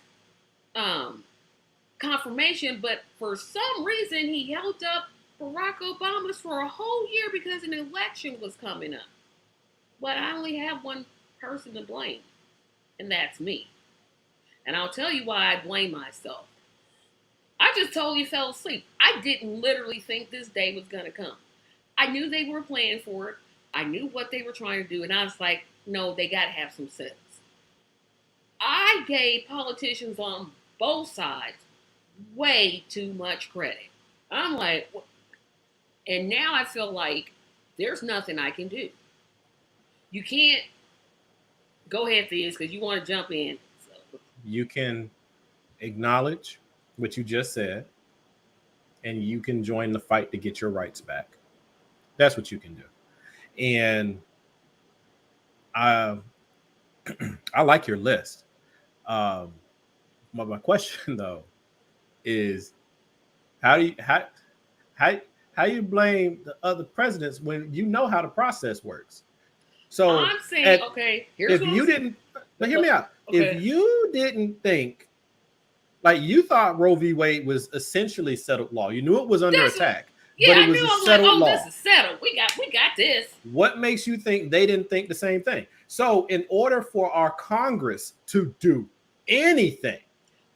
Speaker 1: confirmation, but for some reason he held up Barack Obama's for a whole year because an election was coming up. But I only have one person to blame, and that's me. And I'll tell you why I blame myself. I just totally fell asleep. I didn't literally think this day was going to come. I knew they were planning for it. I knew what they were trying to do. And I was like, no, they got to have some sense. I gave politicians on both sides way too much credit. I'm like, and now I feel like there's nothing I can do. You can't go ahead, Theus, because you want to jump in. So.
Speaker 2: You can acknowledge what you just said, and you can join the fight to get your rights back. That's what you can do. And I like your list. My question though is, how you blame the other presidents when you know how the process works? So
Speaker 1: I'm saying, okay, here's
Speaker 2: if you didn't, but hear me out.
Speaker 1: Okay.
Speaker 2: If you didn't think, like you thought Roe v. Wade was essentially settled law, you knew it was under attack.
Speaker 1: Yeah,
Speaker 2: but it
Speaker 1: I
Speaker 2: was
Speaker 1: knew.
Speaker 2: a
Speaker 1: I was like,
Speaker 2: settled law.
Speaker 1: this is settled. We got this.
Speaker 2: What makes you think they didn't think the same thing? So in order for our Congress to do anything,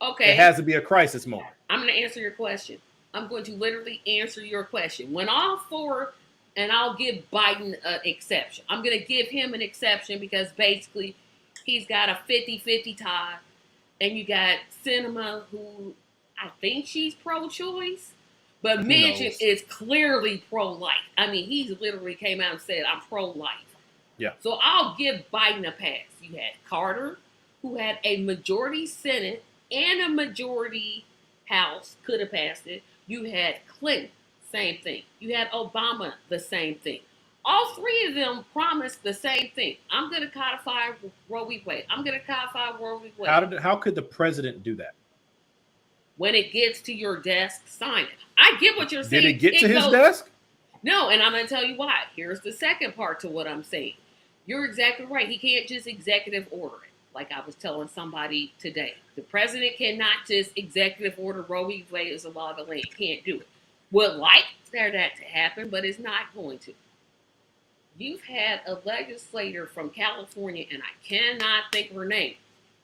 Speaker 1: okay,
Speaker 2: it has to be a crisis moment.
Speaker 1: I'm going to answer your question. I'm going to literally answer your question. When all four, and I'll give Biden an exception. I'm going to give him an exception because basically he's got a 50-50 tie. And you got Sinema, who I think she's pro-choice. But Manchin is clearly pro-life. I mean, he's literally came out and said, I'm pro-life.
Speaker 2: Yeah.
Speaker 1: So I'll give Biden a pass. You had Carter, who had a majority Senate and a majority House, could have passed it. You had Clinton, same thing. You had Obama, the same thing. All three of them promised the same thing. I'm going to codify Roe v. Wade. I'm going to codify Roe v. Wade.
Speaker 2: How could the president do that?
Speaker 1: When it gets to your desk, sign it. I get what you're saying.
Speaker 2: Did it get to his desk?
Speaker 1: No, and I'm going to tell you why. Here's the second part to what I'm saying. You're exactly right. He can't just executive order it, like I was telling somebody today. The president cannot just executive order Roe v. Wade as a law of the land. Can't do it. Would like for that to happen, but it's not going to. You've had a legislator from California, and I cannot think of her name.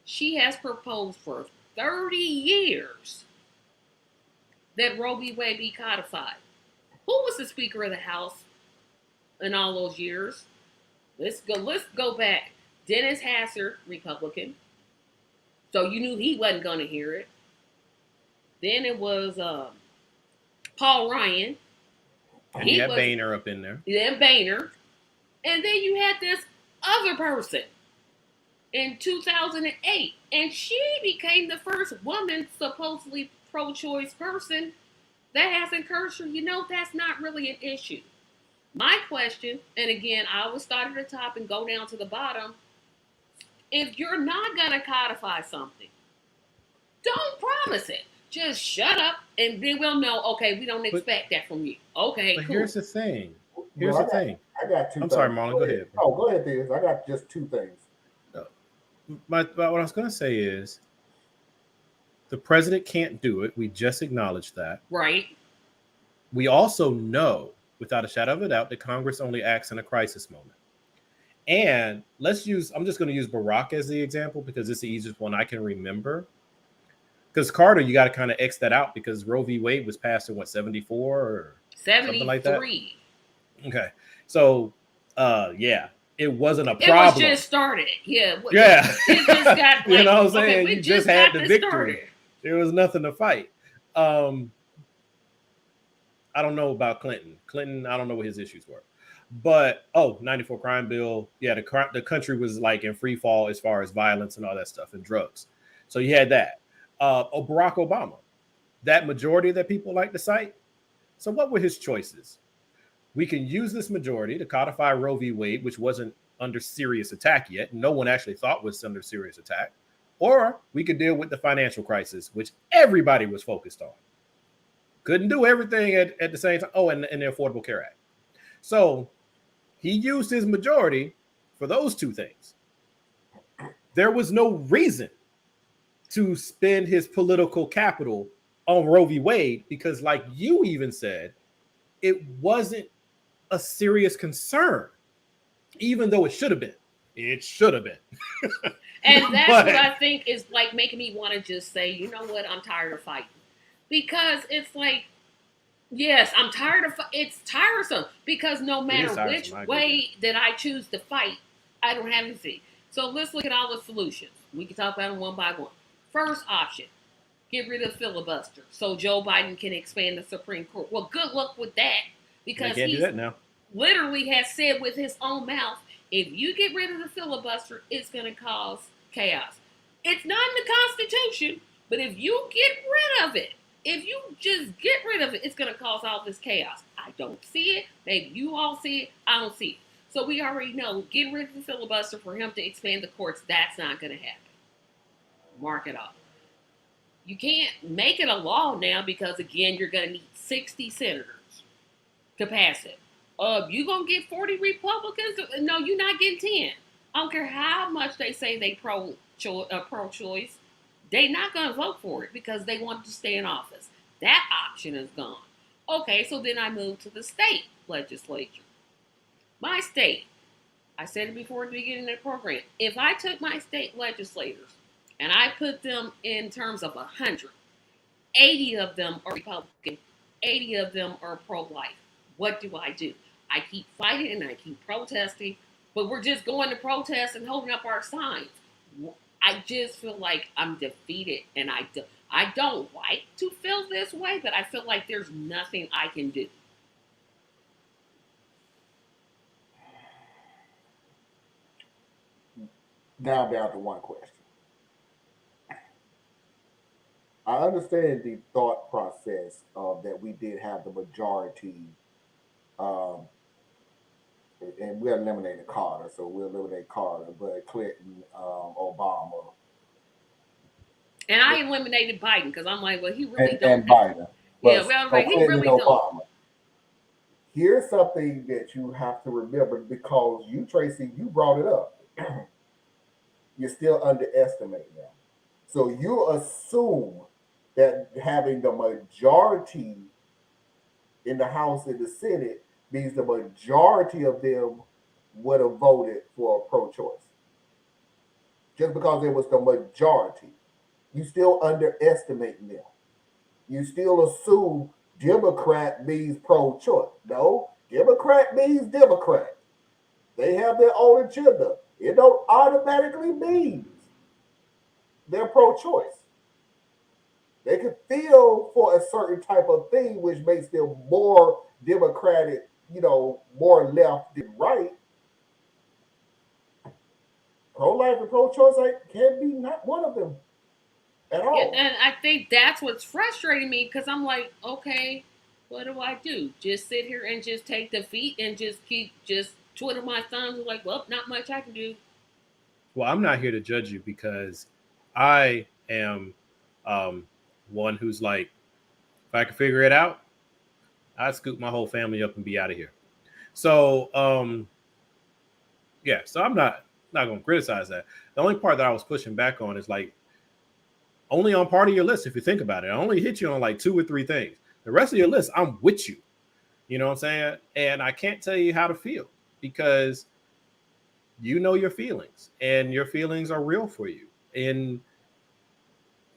Speaker 1: She has proposed for 30 years that Roe v. Wade be codified. Who was the Speaker of the House in all those years? Let's go back. Dennis Hastert, Republican. So you knew he wasn't going to hear it. Then it was Paul Ryan.
Speaker 2: And you had Boehner up in there.
Speaker 1: Then Boehner. And then you had this other person in 2008. And she became the first woman, supposedly pro-choice person that has encouraged her. You know, that's not really an issue. My question, and again, I always start at the top and go down to the bottom. If you're not going to codify something, don't promise it. Just shut up and then we'll know, okay, we don't expect that from you. Okay,
Speaker 2: but
Speaker 1: cool.
Speaker 2: Here's the thing.
Speaker 3: I got two.
Speaker 2: I'm sorry, Marlon, go ahead.
Speaker 3: Oh, go ahead, Theus. I got just two things.
Speaker 2: But what I was going to say is the president can't do it. We just acknowledged that.
Speaker 1: Right.
Speaker 2: We also know, without a shadow of a doubt, that Congress only acts in a crisis moment. And I'm just going to use Barack as the example because it's the easiest one I can remember. Because Carter, you got to kind of X that out because Roe v. Wade was passed in 74 or
Speaker 1: 73.
Speaker 2: something like that? Okay. So, yeah, it wasn't a problem.
Speaker 1: It was just started. Yeah.
Speaker 2: Yeah.
Speaker 1: It just got,
Speaker 2: you know what I'm saying?
Speaker 1: Okay,
Speaker 2: you just had the victory.
Speaker 1: Started.
Speaker 2: There was nothing to fight. I don't know about Clinton. I don't know what his issues were. But, 94 crime bill. Yeah, the country was like in free fall as far as violence and all that stuff and drugs. So you had that. Barack Obama, that majority that people like to cite. So what were his choices? We can use this majority to codify Roe v. Wade, which wasn't under serious attack yet. No one actually thought was under serious attack. Or we could deal with the financial crisis, which everybody was focused on. Couldn't do everything at the same time. Oh, and the Affordable Care Act. So he used his majority for those two things. There was no reason to spend his political capital on Roe v. Wade because, like you even said, it wasn't a serious concern, even though it should have been. It should have been.
Speaker 1: And that's what I think is like making me want to just say, you know what, I'm tired of fighting. Because it's like, yes, I'm tired of it's tiresome because no matter which way that I choose to fight, I don't have anything. So let's look at all the solutions. We can talk about them one by one. First option, get rid of filibuster so Joe Biden can expand the Supreme Court. Well, good luck with that because he literally has said with his own mouth, if you get rid of the filibuster, it's going to cause chaos. It's not in the Constitution, but if you get rid of it, if you just get rid of it, it's going to cause all this chaos. I don't see it. Maybe you all see it. I don't see it. So we already know, getting rid of the filibuster for him to expand the courts, that's not going to happen. Mark it off. You can't make it a law now because, again, you're going to need 60 senators to pass it. You going to get 40 Republicans? No, you're not getting 10. I don't care how much they say they pro-choice. They're not going to vote for it because they want to stay in office. That option is gone. Okay, so then I move to the state legislature. My state, I said it before at the beginning of the program, if I took my state legislators and I put them in terms of 100, 80 of them are Republican, 80 of them are pro-life. What do? I keep fighting and I keep protesting, but we're just going to protest and holding up our signs. I just feel like I'm defeated, and I don't like to feel this way, but I feel like there's nothing I can do.
Speaker 3: Now down to one question. I understand the thought process of that we did have the majority, and we eliminated Carter, so we'll eliminate Carter, but Clinton, Obama.
Speaker 1: And I eliminated Biden because I'm like, well, he really don't.
Speaker 3: And Biden.
Speaker 1: Yeah, well, right, he really don't.
Speaker 3: Here's something that you have to remember because you, Tracy, you brought it up. You're still underestimating them. So you assume that having the majority in the House and the Senate means the majority of them would have voted for pro-choice. Just because it was the majority. You still underestimate them. You still assume Democrat means pro-choice. No, Democrat means Democrat. They have their own agenda. It don't automatically mean they're pro-choice. They could feel for a certain type of thing, which makes them more Democratic, more left than right. Pro-life and pro-choice can be not one of them at all.
Speaker 1: Yeah, and I think that's what's frustrating me because I'm like, okay, what do I do? Just sit here and just take defeat and just keep twiddle my thumbs? Like, well, not much I can do.
Speaker 2: Well, I'm not here to judge you because I am one who's like, if I can figure it out, I'd scoop my whole family up and be out of here. So, so I'm not going to criticize that. The only part that I was pushing back on is like only on part of your list. If you think about it, I only hit you on like 2 or 3 things. The rest of your list, I'm with you. You know what I'm saying? And I can't tell you how to feel because you know your feelings and your feelings are real for you. And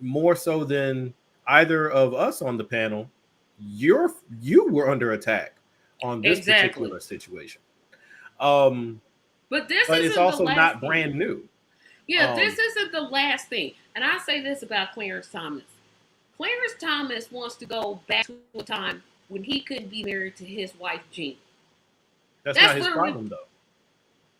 Speaker 2: more so than either of us on the panel, you were under attack on this particular situation.
Speaker 1: But
Speaker 2: it's also not brand new.
Speaker 1: Yeah, this isn't the last thing. And I say this about Clarence Thomas. Clarence Thomas wants to go back to a time when he couldn't be married to his wife, Jean.
Speaker 2: That's not his problem, though.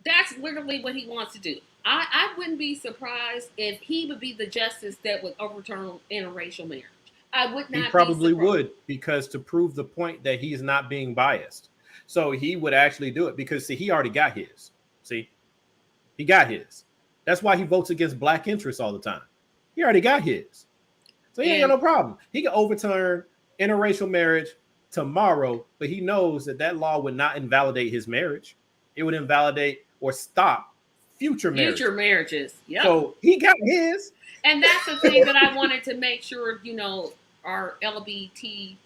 Speaker 1: That's literally what he wants to do. I wouldn't be surprised if he would be the justice that would overturn interracial marriage. I would not.
Speaker 2: He probably would, because to prove the point that he's not being biased. So he would actually do it because, see, he already got his. See, he got his. That's why he votes against black interests all the time. He already got his. So he ain't got no problem. He can overturn interracial marriage tomorrow, but he knows that that law would not invalidate his marriage. It would invalidate or stop future marriage.
Speaker 1: Future marriages. Yep.
Speaker 2: So he got his.
Speaker 1: And that's the thing that I wanted to make sure, our LBT,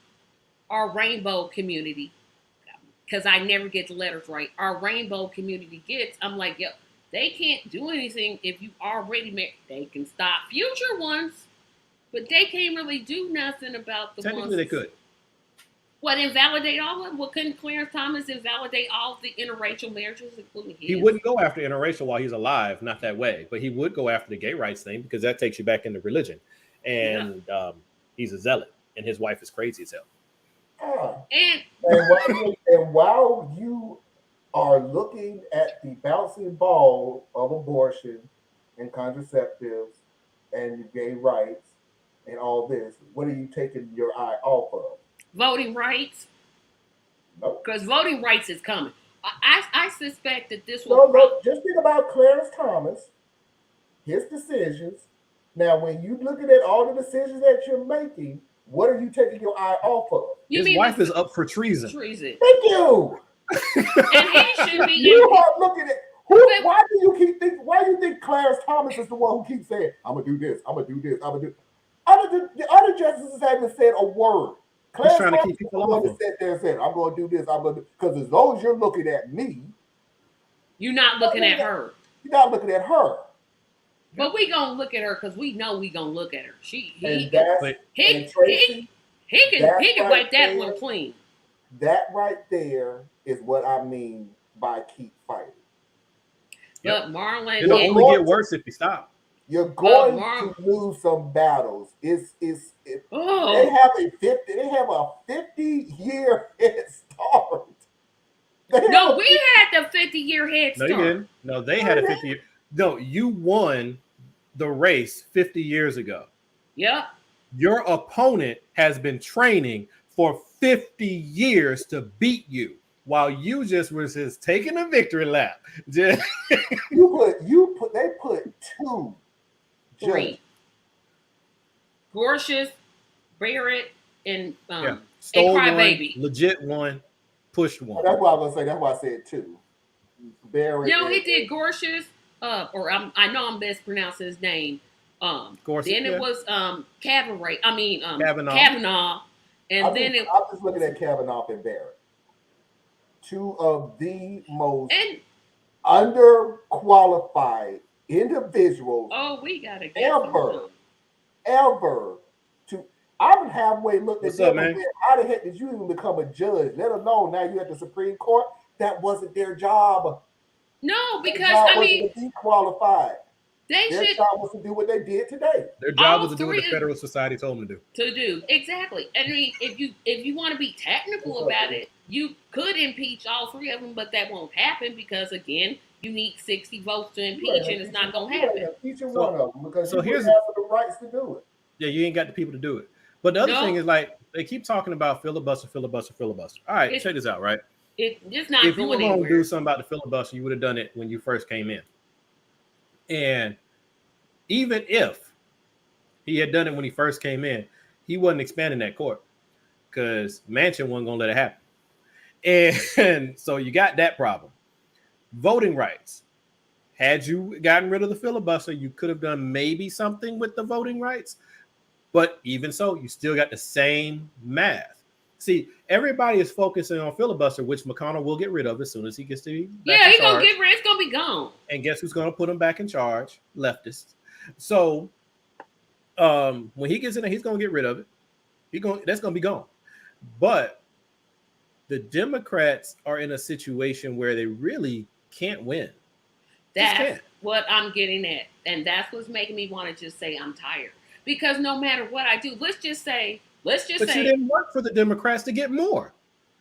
Speaker 1: our rainbow community, because I never get the letters right, our rainbow community gets. I'm like, yo, they can't do anything if you already married. They can stop future ones, but they can't really do nothing about the ones.
Speaker 2: Technically, they could.
Speaker 1: What, invalidate all of them? What, couldn't Clarence Thomas invalidate all of the interracial marriages, including his?
Speaker 2: He wouldn't go after interracial while he's alive, not that way, but he would go after the gay rights thing because that takes you back into religion. And he's a zealot, and his wife is crazy as hell.
Speaker 1: And
Speaker 3: while you are looking at the bouncing ball of abortion and contraceptives and gay rights and all this, what are you taking your eye off of?
Speaker 1: Voting rights. Because voting rights is coming. I suspect that this will.
Speaker 3: No, just think about Clarence Thomas, his decisions. Now, when you looking at all the decisions that you're making, what are you taking your eye off of?
Speaker 2: His wife is up for treason.
Speaker 1: Treason.
Speaker 3: Thank you.
Speaker 1: And he should be.
Speaker 3: You are looking at who? Why do you keep thinking? Why do you think Clarence Thomas is the one who keeps saying, "I'm gonna do this. I'm gonna do this. I'm gonna do"? The other justices haven't said a word.
Speaker 2: He's trying to keep people off him.
Speaker 3: Sit there and said, "I'm going to do this. I'm going to," because as long as you're looking at me,
Speaker 1: you're not looking at her.
Speaker 3: You're not looking at her.
Speaker 1: But we gonna look at her because we know we gonna look at her. He can wipe that one clean.
Speaker 3: That right there is what I mean by keep fighting.
Speaker 1: But Marlon,
Speaker 2: it'll only get worse if you stop.
Speaker 3: You're going to lose some battles. They have a 50-year head start.
Speaker 1: We had the 50-year head start.
Speaker 2: No, you didn't. No, they had a 50-year. No, you won the race 50 years ago.
Speaker 1: Yep.
Speaker 2: Your opponent has been training for 50 years to beat you, while you just was just taking a victory lap.
Speaker 3: They put two.
Speaker 1: Three. Gorsuch, Barrett, and
Speaker 2: Crybaby. Legit one, pushed one.
Speaker 3: That's why I was gonna say. That's why I said two. Barrett.
Speaker 1: No, he did Gorsuch. I know I'm best pronouncing his name.
Speaker 2: Gorsuch,
Speaker 1: then it was Kavanaugh.
Speaker 2: Kavanaugh.
Speaker 1: And
Speaker 3: I'm just looking at Kavanaugh and Barrett. Two of the most underqualified individuals.
Speaker 1: We gotta get
Speaker 3: ever to. I'm halfway looked at them and said, how the heck did you even become a judge? Let alone now you at the Supreme Court. That wasn't their job.
Speaker 1: No, because
Speaker 3: to be qualified.
Speaker 1: Their
Speaker 3: job was to do what they did today.
Speaker 2: Their job was to do what the Federal Society told them to
Speaker 1: do. Exactly. I mean, if you want to be technical about it, you could impeach all three of them, but that won't happen because again, you need 60 votes to impeach, and it's not going to happen.
Speaker 3: One of them because you have the rights to do it.
Speaker 2: Yeah, you ain't got the people to do it. But the other thing is, like, they keep talking about filibuster. All right, check this out, right?
Speaker 1: It's not
Speaker 2: if
Speaker 1: going
Speaker 2: you were
Speaker 1: anywhere.
Speaker 2: going to do something about the filibuster, you would have done it when you first came in. And even if he had done it when he first came in, he wasn't expanding that court because Manchin wasn't going to let it happen. And so you got that problem. Voting rights. Had you gotten rid of the filibuster, you could have done maybe something with the voting rights. But even so, you still got the same math. See, everybody is focusing on filibuster, which McConnell will get rid of as soon as he gets to be back
Speaker 1: he's going to get rid. It's going to be gone.
Speaker 2: And guess who's going to put him back in charge? Leftists. So when he gets in there, he's going to get rid of it. That's going to be gone. But the Democrats are in a situation where they really can't win.
Speaker 1: That's what I'm getting at. And that's what's making me want to just say I'm tired. Because no matter what I do, let's just say. But you didn't
Speaker 2: work for the Democrats to get more.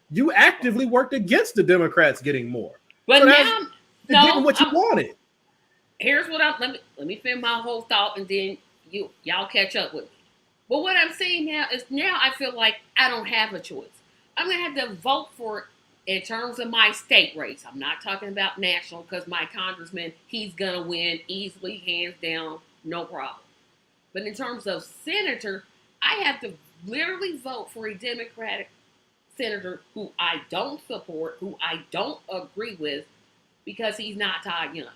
Speaker 2: You actively worked against the Democrats getting more.
Speaker 1: But
Speaker 2: so
Speaker 1: now,
Speaker 2: getting what you wanted.
Speaker 1: Here's what let me finish my whole thought, and then y'all catch up with me. But what I'm saying now is I feel like I don't have a choice. I'm gonna have to vote for in terms of my state race. I'm not talking about national because my congressman, he's gonna win easily, hands down, no problem. But in terms of senator, I have to literally vote for a Democratic senator who I don't support, who I don't agree with, because he's not Todd Young.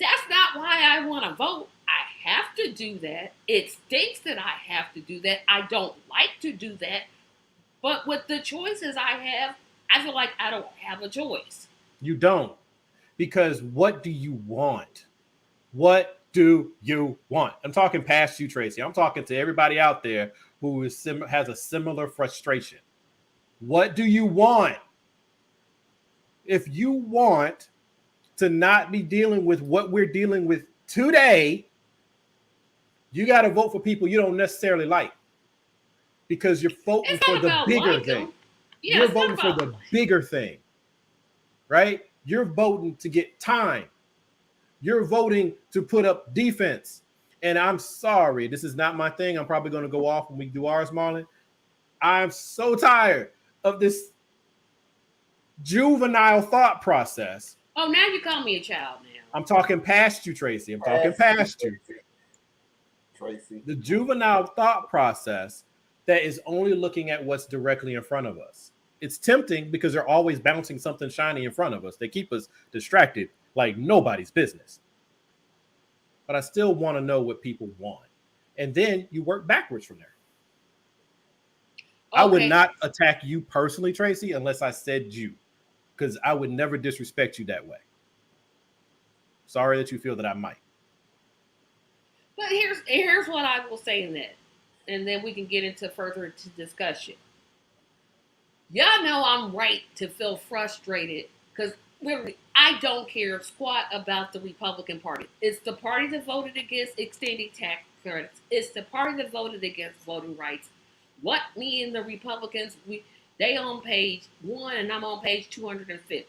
Speaker 1: That's not why I want to vote. I have to do that. It stinks that I have to do that. I don't like to do that. But with the choices I have, I feel like I don't have a choice.
Speaker 2: You don't. Because what do you want? What do you want? I'm talking past you, Tracy. I'm talking to everybody out there who has a similar frustration. What do you want? If you want to not be dealing with what we're dealing with today, you got to vote for people you don't necessarily like, because you're voting for the bigger thing.
Speaker 1: Yeah,
Speaker 2: you're voting for the bigger thing, right? You're voting to get time. You're voting to put up defense. And I'm sorry, this is not my thing. I'm probably going to go off when we do ours, Marlon. I'm so tired of this juvenile thought process.
Speaker 1: Oh, now you call me a child now.
Speaker 2: I'm talking past you, Tracy. I'm talking past you.
Speaker 3: Tracy.
Speaker 2: The juvenile thought process that is only looking at what's directly in front of us. It's tempting because they're always bouncing something shiny in front of us. They keep us distracted like nobody's business. But I still want to know what people want. And then you work backwards from there. Okay. I would not attack you personally, Tracy, unless I said you, because I would never disrespect you that way. Sorry that you feel that I might.
Speaker 1: But here's what I will say in that, and then we can get into further discussion. Y'all know I'm right to feel frustrated because literally I don't care squat about the Republican Party. It's the party that voted against extending tax credits. It's the party that voted against voting rights. What me and the Republicans, they on page 1 and I'm on page 250.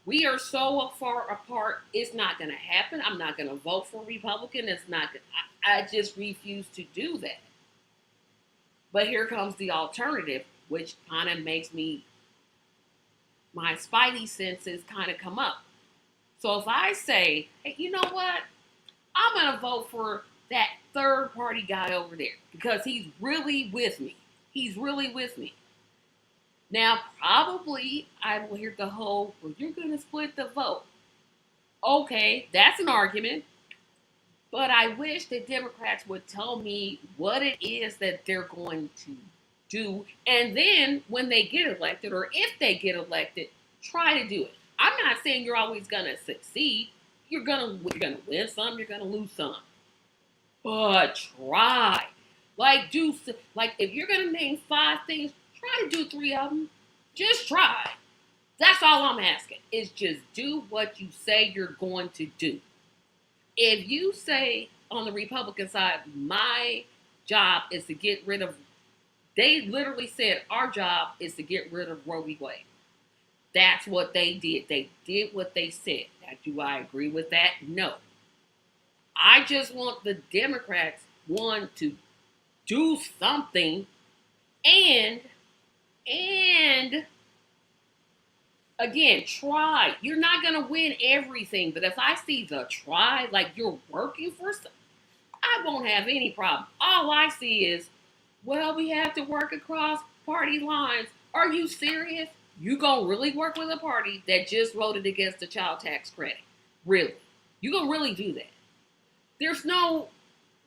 Speaker 1: We are so far apart. It's not going to happen. I'm not going to vote for Republican. It's not. I just refuse to do that. But here comes the alternative, which kind of makes my spidey senses kind of come up. So if I say, hey, you know what? I'm going to vote for that third party guy over there because he's really with me. He's really with me. Now, probably I will hear the whole, well, you're going to split the vote. Okay, that's an argument. But I wish the Democrats would tell me what it is that they're going to do. And then when they get elected, or if they get elected, try to do it. I'm not saying you're always going to succeed. You're going to win some, you're going to lose some. But try. Like if you're going to name 5 things, try to do 3 of them. Just try. That's all I'm asking. Is just do what you say you're going to do. If you say on the Republican side, my job is to get rid of, they literally said our job is to get rid of Roe v. Wade. That's what they did. They did what they said. Now, do I agree with that? No. I just want the Democrats, one, to do something and again, try. You're not going to win everything, but if I see the try, like you're working for something, I won't have any problem. All I see is, well, we have to work across party lines. Are you serious? You going to really work with a party that just voted against the child tax credit? Really? You going to really do that? There's no,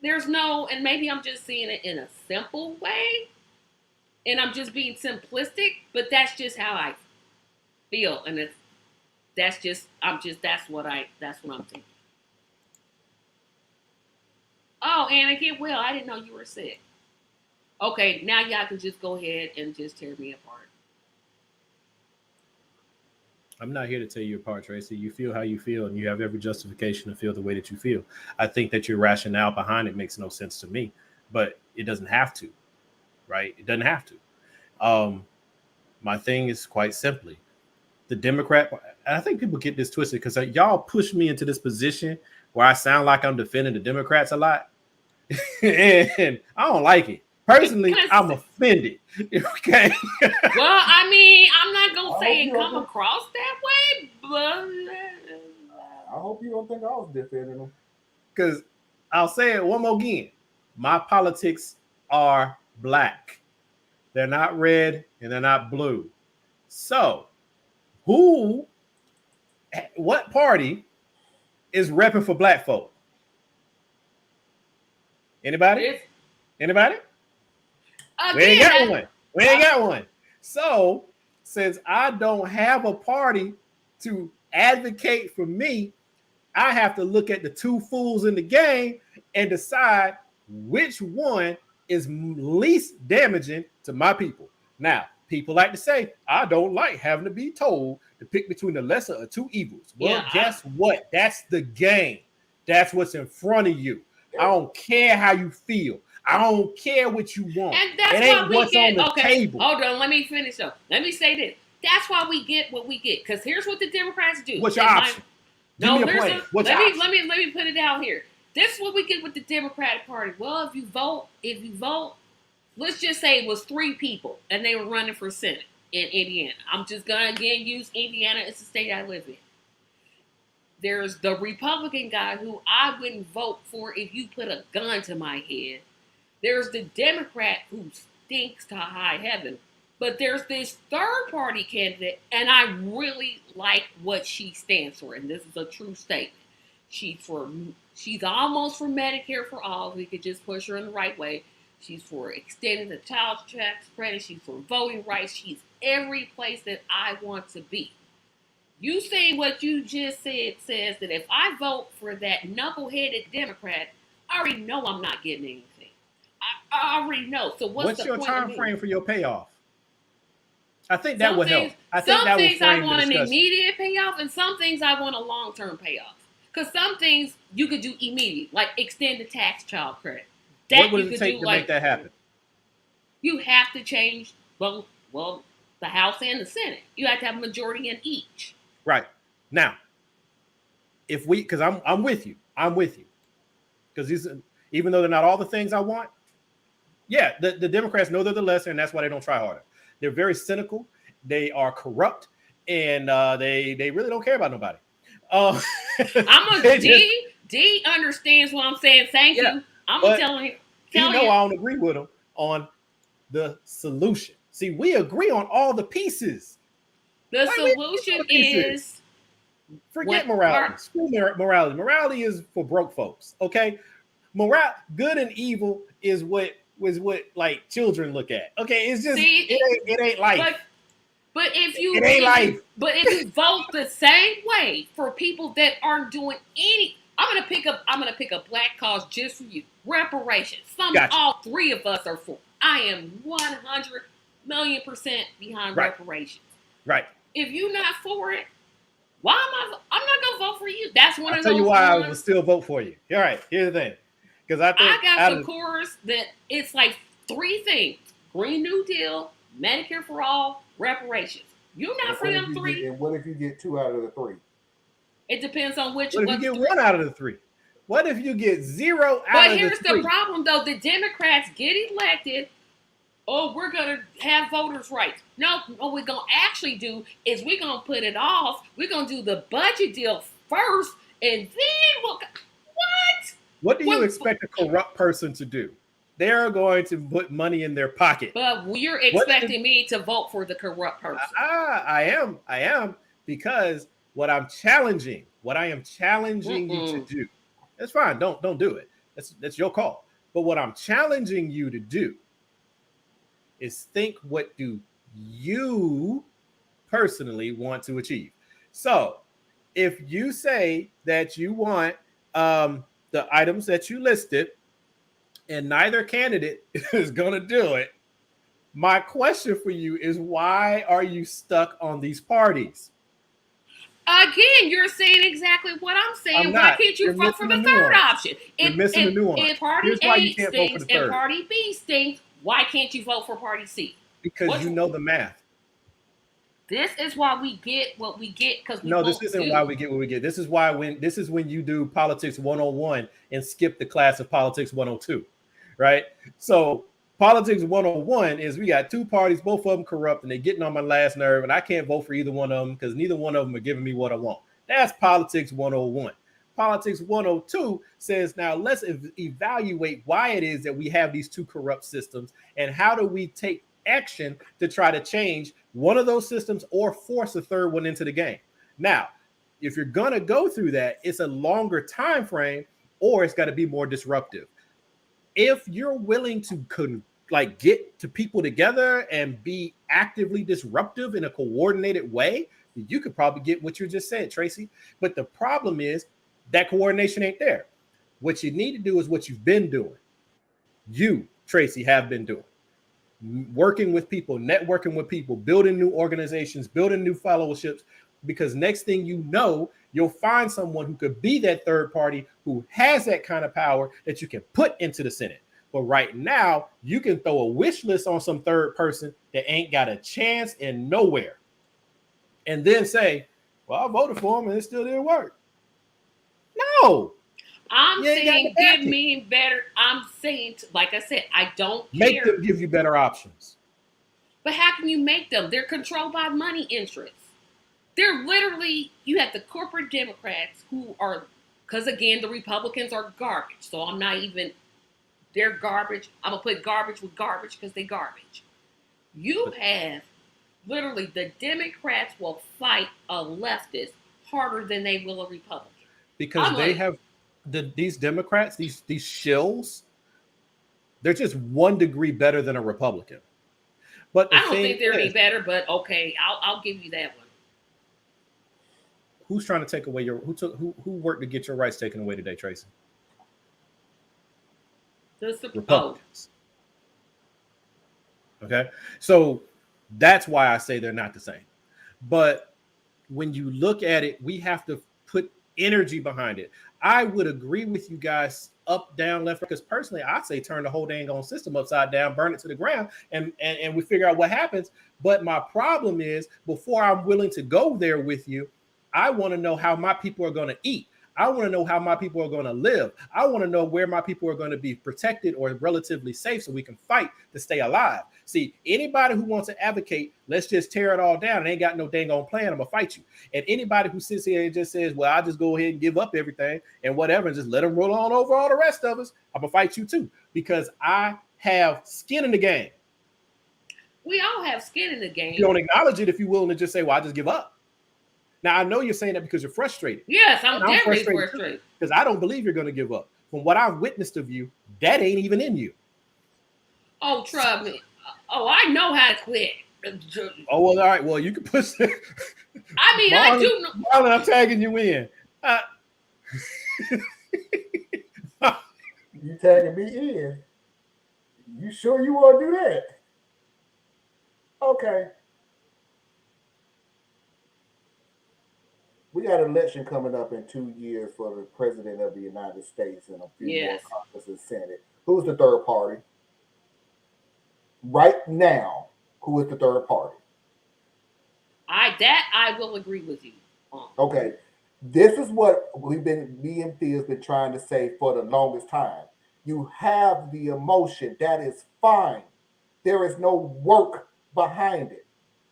Speaker 1: and maybe I'm just seeing it in a simple way, and I'm just being simplistic, but that's just how I feel, and that's what I'm thinking. Oh, Anna, get well. I didn't know you were sick. Okay, now y'all can just go ahead and just tear me apart.
Speaker 2: I'm not here to tear you apart, Tracy. You feel how you feel, and you have every justification to feel the way that you feel. I think that your rationale behind it makes no sense to me, but it doesn't have to, right? It doesn't have to. My thing is quite simply, the Democrat, I think people get this twisted because y'all push me into this position where I sound like I'm defending the Democrats a lot. And I don't like it. Personally, I'm offended. Okay.
Speaker 1: Well, I mean, I'm not going to say it come across that way, but
Speaker 3: I hope you don't think I was defending them.
Speaker 2: Because I'll say it one more again. My politics are black. They're not red and they're not blue. So, what party is repping for black folk? Anybody? Anybody? We ain't got one. We ain't got one. So, since I don't have a party to advocate for me, I have to look at the two fools in the game and decide which one is least damaging to my people. Now, people like to say, I don't like having to be told to pick between the lesser of two evils. Well, guess what? That's the game. That's what's in front of you. I don't care how you feel. I don't care what you want.
Speaker 1: And that's
Speaker 2: it ain't
Speaker 1: why we
Speaker 2: what's
Speaker 1: get,
Speaker 2: on the table.
Speaker 1: Hold on, let me finish up. Let me say this. That's why we get what we get. Because here's what the Democrats do.
Speaker 2: What's your option? Give me a plan. What's your option?
Speaker 1: Let me put it out here. This is what we get with the Democratic Party. Well, if you vote, let's just say it was 3 people and they were running for Senate in Indiana. I'm just gonna again use Indiana as the state I live in. There's the Republican guy who I wouldn't vote for if you put a gun to my head. There's the Democrat who stinks to high heaven. But there's this third party candidate, and I really like what she stands for. And this is a true statement. She's almost for Medicare for all. We could just push her in the right way. She's for extending the child tax credit. She's for voting rights. She's every place that I want to be. You saying what you just said says that if I vote for that knuckleheaded Democrat, I already know I'm not getting anything. I already know. So what's
Speaker 2: your time frame for your payoff? I think
Speaker 1: that
Speaker 2: would help.
Speaker 1: Some things I want an immediate payoff, and some things I want a long-term payoff. Because some things you could do immediate, like extend the tax child credit.
Speaker 2: What would it take to make that happen?
Speaker 1: You have to change both, the House and the Senate. You have to have a majority in each.
Speaker 2: Right. Now, because I'm with you. Because even though they're not all the things I want, yeah, the Democrats know they're the lesser, and that's why they don't try harder. They're very cynical. They are corrupt, and they really don't care about nobody.
Speaker 1: D understands what I'm saying. Thank you. I'm gonna tell him. I
Speaker 2: don't agree with him on the solution. See, we agree on all the pieces.
Speaker 1: The solution is
Speaker 2: forget morality. Screw morality. Morality is for broke folks. Okay, good and evil is what like children look at. Okay, it's just it ain't life.
Speaker 1: But if you
Speaker 2: it ain't life.
Speaker 1: But if you vote the same way for people that aren't doing any, I'm gonna pick a black cause just for you. Reparations. All 3 of us are for. I am 100 million% behind reparations.
Speaker 2: Right.
Speaker 1: If you're not for it, why am I'm not gonna vote for you. That's one of those.
Speaker 2: I'll tell you why I will still vote for you. All right. Here's the thing. Because I got
Speaker 1: some cores that it's like 3 things: Green New Deal, Medicare for all, reparations. You're not for them 3.
Speaker 3: And what if you get 2 out of the 3?
Speaker 1: It depends on which.
Speaker 2: What if you get 1 out of the 3? What if you get 0 out of the 3?
Speaker 1: But here's the problem, though: the Democrats get elected. Oh, we're gonna have voters' rights. No, what we're gonna actually do is we're gonna put it off. We're gonna do the budget deal first, and then we'll. What?
Speaker 2: What do you expect a corrupt person to do? They're going to put money in their pocket.
Speaker 1: But you're expecting me to vote for the corrupt person.
Speaker 2: I am, because what I am challenging you to do. That's fine. Don't do it. That's your call. But what I'm challenging you to do is think, what do you personally want to achieve? So if you say that you want the items that you listed, and neither candidate is going to do it, my question for you is, why are you stuck on these parties?
Speaker 1: Again, you're saying exactly what I'm saying. Why can't you vote for the third option?
Speaker 2: You're missing the nuance.
Speaker 1: If party A stinks and party B stinks, why can't you vote for party C?
Speaker 2: Because you know the math.
Speaker 1: This is why we get what we get.
Speaker 2: This isn't why we get what we get. This is when you do politics 101 and skip the class of politics 102, right? So politics 101 is we got 2 parties, both of them corrupt, and they're getting on my last nerve, and I can't vote for either one of them because neither one of them are giving me what I want. That's politics 101. Politics 102 says, now let's evaluate why it is that we have these two corrupt systems and how do we take action to try to change one of those systems or force a third one into the game. Now, if you're going to go through that, it's a longer time frame or it's got to be more disruptive. If you're willing to get to people together and be actively disruptive in a coordinated way, you could probably get what you just said, Tracy. But the problem is that coordination ain't there. What you need to do is what you've been doing. You, Tracy, have been doing. Working with people, networking with people, building new organizations, building new fellowships, because next thing you know, you'll find someone who could be that third party who has that kind of power that you can put into the Senate. But right now, you can throw a wish list on some third person that ain't got a chance in nowhere. And then say, well, I voted for him and it still didn't work. No.
Speaker 1: I'm saying give me better. I'm saying, like I said, I don't care.
Speaker 2: Make them give you better options.
Speaker 1: But how can you make them? They're controlled by money interests. They're literally, you have the corporate Democrats who are, because again, the Republicans are garbage. So I'm not even, they're garbage. I'm going to put garbage with garbage because they're garbage. You have literally the Democrats will fight a leftist harder than they will a Republican.
Speaker 2: Because they have these Democrats, these shills, they're just 1 degree better than a Republican. But
Speaker 1: I don't think they're any better, but okay, I'll give you that one.
Speaker 2: Who's trying to take away who worked to get your rights taken away today, Tracy?
Speaker 1: The
Speaker 2: Republicans. Okay, so that's why I say they're not the same. But when you look at it, we have to put energy behind it. I would agree with you guys up, down, left, because personally, I'd say turn the whole dang on system upside down, burn it to the ground, and we figure out what happens. But my problem is, before I'm willing to go there with you, I want to know how my people are going to eat. I want to know how my people are going to live. I want to know where my people are going to be protected or relatively safe so we can fight to stay alive. See, anybody who wants to advocate, let's just tear it all down and ain't got no dang on plan, I'm going to fight you. And anybody who sits here and just says, well, I'll just go ahead and give up everything and whatever and just let them roll on over all the rest of us, I'm going to fight you too, because I have skin in the game.
Speaker 1: We all have skin in the game.
Speaker 2: You don't acknowledge it if you're willing to just say, well, I just give up. Now, I know you're saying that because you're frustrated.
Speaker 1: Yes, I'm definitely frustrated.
Speaker 2: Because I don't believe you're going to give up. From what I've witnessed of you, that ain't even in you.
Speaker 1: Oh, trust me. Oh, I know how to quit.
Speaker 2: Oh, well, all right. Well, you can push it.
Speaker 1: I mean, Marlon, I do know.
Speaker 2: Marlon, I'm tagging you in.
Speaker 3: You tagging me in? You sure you want to do that? Okay. We got an election coming up in 2 years for the president of the United States and a few more Congress and Senate. Who's the third party? Right now, who is the third party?
Speaker 1: I will agree with you on.
Speaker 3: Okay. This is what me and Thea's been trying to say for the longest time. You have the emotion. That is fine. There is no work behind it.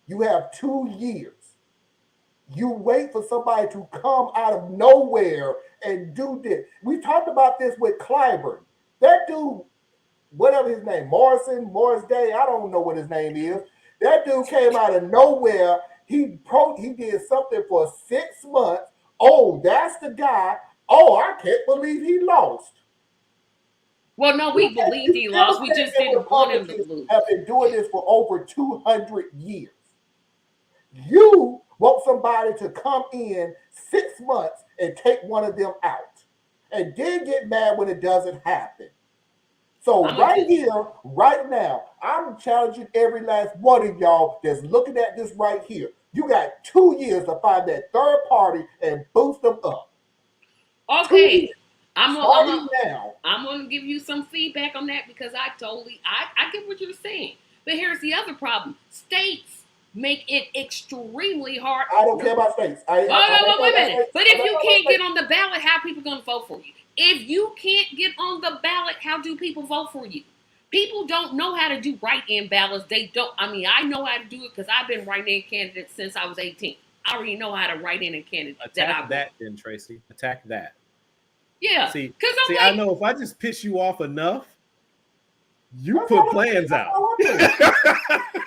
Speaker 3: You have 2 years. You wait for somebody to come out of nowhere and do this. We talked about this with Clyburn. That dude, whatever his name, Morris Day, I don't know what his name is. That dude came out of nowhere. He did something for 6 months. Oh, that's the guy. Oh, I can't believe he lost.
Speaker 1: Well, no, we believed he lost. We just didn't want him to lose.
Speaker 3: Have been doing this for over 200 years. You want somebody to come in 6 months and take one of them out, and then get mad when it doesn't happen. So right here, right now, I'm challenging every last one of y'all that's looking at this right here. You got 2 years to find that third party and boost them up.
Speaker 1: Okay. I'm going to give you some feedback on that because I get what you're saying. But here's the other problem. States make it extremely hard.
Speaker 3: I don't care about states.
Speaker 1: Wait a minute. But if you can't get on the ballot, how are people going to vote for you? If you can't get on the ballot, how do people vote for you? People don't know how to do write-in ballots. They don't. I mean, I know how to do it because I've been writing in candidates since I was 18. I already know how to write in a candidate.
Speaker 2: Attack that then, Tracy. Attack that.
Speaker 1: Yeah,
Speaker 2: See,
Speaker 1: because I'm
Speaker 2: I
Speaker 1: like,
Speaker 2: know if I just piss you off enough, you
Speaker 3: That's
Speaker 2: put
Speaker 3: all
Speaker 2: plans out.
Speaker 3: all I'm doing.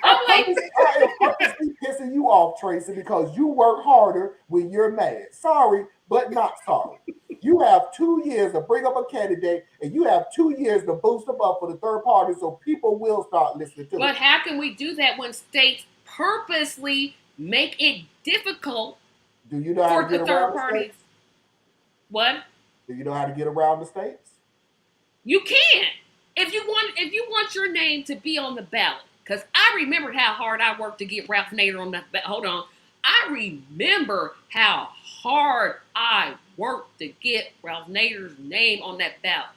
Speaker 1: I'm like,
Speaker 3: I am purposely pissing you off, Tracy, because you work harder when you're mad. Sorry, but not sorry. You have 2 years to bring up a candidate, and you have 2 years to boost them up for the third party, so people will start listening to
Speaker 1: but
Speaker 3: it.
Speaker 1: how can we do that when states purposely make it difficult
Speaker 3: Do you know how
Speaker 1: for
Speaker 3: to
Speaker 1: the
Speaker 3: get around
Speaker 1: third
Speaker 3: the
Speaker 1: parties?
Speaker 3: states?
Speaker 1: What?
Speaker 3: Do you know how to get around the states?
Speaker 1: You can't. If you want your name to be on the ballot, because I remembered how hard I worked to get Ralph Nader on the ballot. Hold on. I remember how hard I worked to get Ralph Nader's name on that ballot.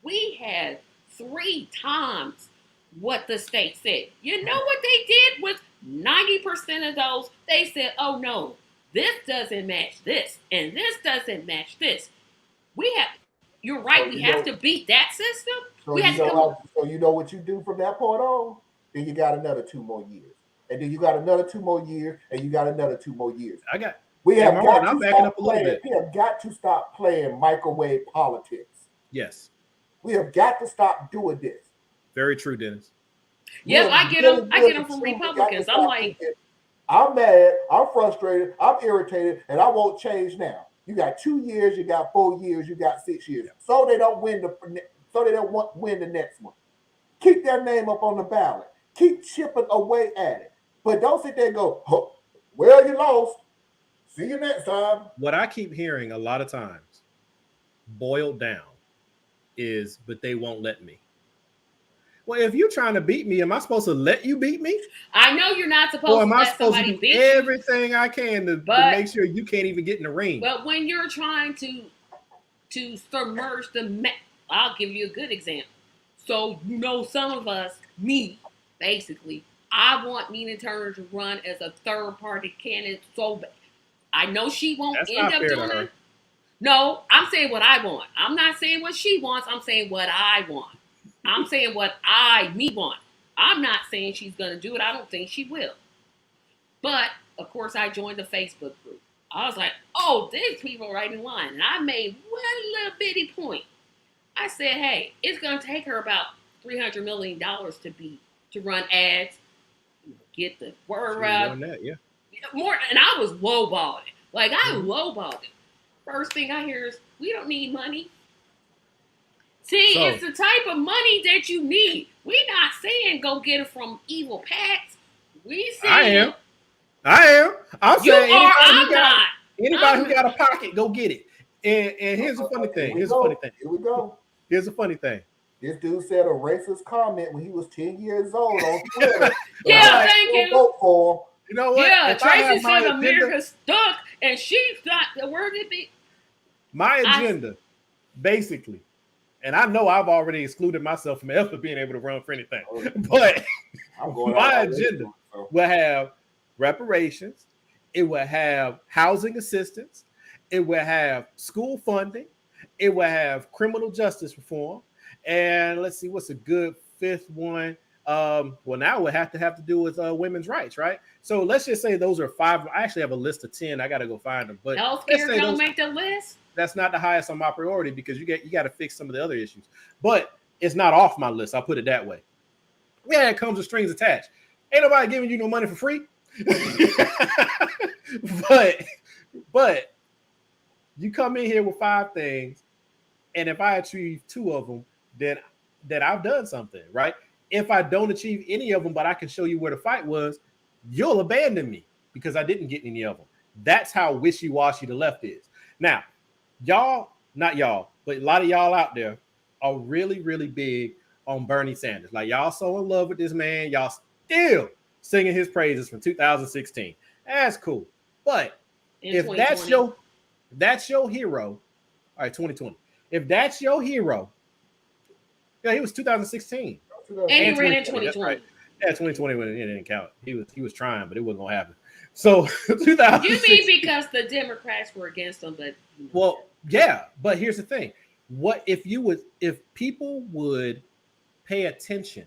Speaker 1: We had 3 times what the state said. You know what they did with 90% of those? They said, oh no, this doesn't match this, and this doesn't match this. We have, you're right,
Speaker 3: So
Speaker 1: we
Speaker 3: you
Speaker 1: have
Speaker 3: know,
Speaker 1: to beat that system.
Speaker 3: so
Speaker 1: We
Speaker 3: you
Speaker 1: have to
Speaker 3: know
Speaker 1: come up.
Speaker 3: so you know what you do from that point on. Then you got another 2 more years, and then you got another 2 more years, and you got another 2 more years.
Speaker 2: I got.
Speaker 3: We
Speaker 2: Hey,
Speaker 3: have
Speaker 2: Marlon,
Speaker 3: got
Speaker 2: I'm
Speaker 3: to
Speaker 2: backing
Speaker 3: stop
Speaker 2: up a little
Speaker 3: playing.
Speaker 2: bit.
Speaker 3: We have got to stop playing microwave politics.
Speaker 2: Yes,
Speaker 3: We have got to stop doing this.
Speaker 2: very true, Dennis.
Speaker 3: We
Speaker 1: Yep,
Speaker 3: have
Speaker 1: I get
Speaker 3: really,
Speaker 1: them. I get
Speaker 3: really,
Speaker 1: them from
Speaker 3: truly got to
Speaker 1: Republicans. I'm
Speaker 3: stop
Speaker 1: like,
Speaker 3: thinking, I'm mad, I'm frustrated, I'm irritated, and I won't change now. You got 2 years, you got 4 years, you got 6 years. So they don't win win the next one. Keep their name up on the ballot. Keep chipping away at it. But don't sit there and go, oh, well, you lost. See you next time.
Speaker 2: What I keep hearing a lot of times, boiled down, is but they won't let me. Well, if you're trying to beat me, am I supposed to let you beat me?
Speaker 1: I know you're not
Speaker 2: Or
Speaker 1: supposed to
Speaker 2: am I
Speaker 1: let
Speaker 2: supposed to
Speaker 1: somebody
Speaker 2: do
Speaker 1: beat you,
Speaker 2: everything I can to
Speaker 1: but
Speaker 2: make sure you can't even get in the ring?
Speaker 1: but when you're trying to submerge I'll give you a good example. So you know, some of us, me, basically, I want Nina Turner to run as a third party candidate so bad. I know she won't
Speaker 2: That's
Speaker 1: end
Speaker 2: not
Speaker 1: up
Speaker 2: fair to
Speaker 1: doing
Speaker 2: her.
Speaker 1: it. No, I'm saying what I want. I'm not saying what she wants. I'm saying what I want. I'm saying what me want. I'm not saying she's going to do it. I don't think she will. But, of course, I joined the Facebook group. I was like, oh, these people are right in line. And I made one little bitty point. I said, hey, it's going to take her about $300 million to run ads, get the word out.
Speaker 2: That, yeah.
Speaker 1: More, and I was lowballing it. Like, I lowballed it. First thing I hear is, we don't need money. See,
Speaker 2: So-
Speaker 1: it's the type of money that you need. We not saying go get it from evil packs. We saying
Speaker 2: I am. I'm
Speaker 1: you
Speaker 2: saying
Speaker 1: are.
Speaker 2: anybody
Speaker 1: I'm not.
Speaker 2: Anybody who got a pocket, go get it. And here's a funny thing.
Speaker 3: Here we go.
Speaker 2: Here's a funny thing.
Speaker 3: This dude said a racist comment when he was 10 years old on Twitter.
Speaker 1: Yeah, thank you.
Speaker 3: Vote for.
Speaker 2: You know what?
Speaker 1: Yeah,
Speaker 2: If I
Speaker 1: Tracy
Speaker 2: have my
Speaker 1: said
Speaker 2: agenda,
Speaker 1: America's stuck, and she's not. The word it be.
Speaker 2: my agenda, basically, and I know I've already excluded myself from ever being able to run for anything, but
Speaker 3: I'm going
Speaker 2: my
Speaker 3: out
Speaker 2: agenda
Speaker 3: so.
Speaker 2: will have reparations. It will have housing assistance. It will have school funding. It will have criminal justice reform. And let's see, what's a good fifth one? Well, now we'll have to do with women's rights, right? So let's just say those are 5. I actually have a list of 10. I got to go find them. But
Speaker 1: Healthcare don't make the list.
Speaker 2: That's not the highest on my priority because you got to fix some of the other issues. But it's not off my list. I'll put it that way. Yeah, it comes with strings attached. Ain't nobody giving you no money for free. but you come in here with 5 things, and if I achieve 2 of them, then I've done something, right? If I don't achieve any of them, but I can show you where the fight was, you'll abandon me because I didn't get any of them. That's how wishy-washy the left is. Now, not y'all, but a lot of y'all out there are really, really big on Bernie Sanders. Like, y'all so in love with this man, y'all still singing his praises from 2016. That's cool. But if that's your hero, all right, 2020. If that's your hero, yeah, he was 2016.
Speaker 1: And he ran in 2020.
Speaker 2: Right. Yeah, 2020 it didn't count. He was trying, but it wasn't gonna happen. So 2016.
Speaker 1: You mean because the Democrats were against him, but
Speaker 2: well, yeah, but here's the thing. What if people would pay attention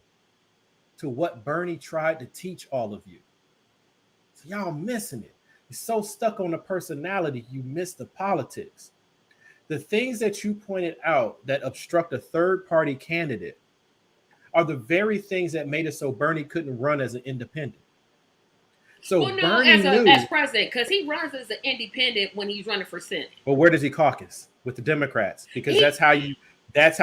Speaker 2: to what Bernie tried to teach all of you? So y'all missing it. You're so stuck on the personality, you miss the politics. The things that you pointed out that obstruct a third party candidate are the very things that made it so Bernie couldn't run as an independent. So
Speaker 1: Well, no,
Speaker 2: Bernie knew.
Speaker 1: as president, because he runs as an independent when he's running for Senate.
Speaker 2: Well, where does he caucus? With the Democrats, because that's how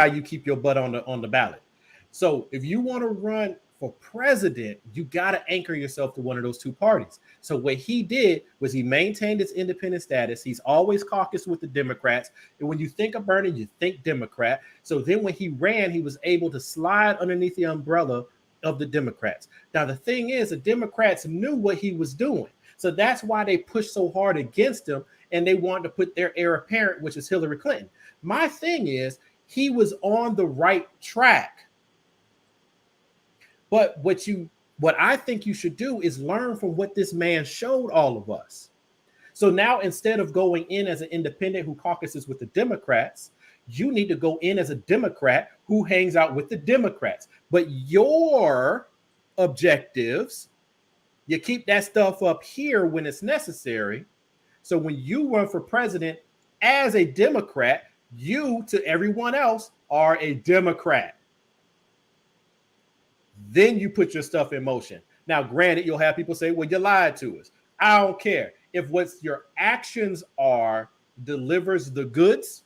Speaker 2: you keep your butt on the ballot. So if you want to run for president, you got to anchor yourself to one of those two parties. So what he did was he maintained his independent status. He's always caucused with the Democrats. And when you think of Bernie, you think Democrat. So then when he ran, he was able to slide underneath the umbrella of the Democrats. Now, the thing is, the Democrats knew what he was doing. So that's why they pushed so hard against him, and they wanted to put their heir apparent, which is Hillary Clinton. My thing is, he was on the right track. But what I think you should do is learn from what this man showed all of us. So now, instead of going in as an independent who caucuses with the Democrats, you need to go in as a Democrat who hangs out with the Democrats. But your objectives, you keep that stuff up here when it's necessary. So when you run for president as a Democrat, you to everyone else are a Democrat. Then you put your stuff in motion. Now, granted, you'll have people say, well, you lied to us. I don't care. If what your actions are delivers the goods,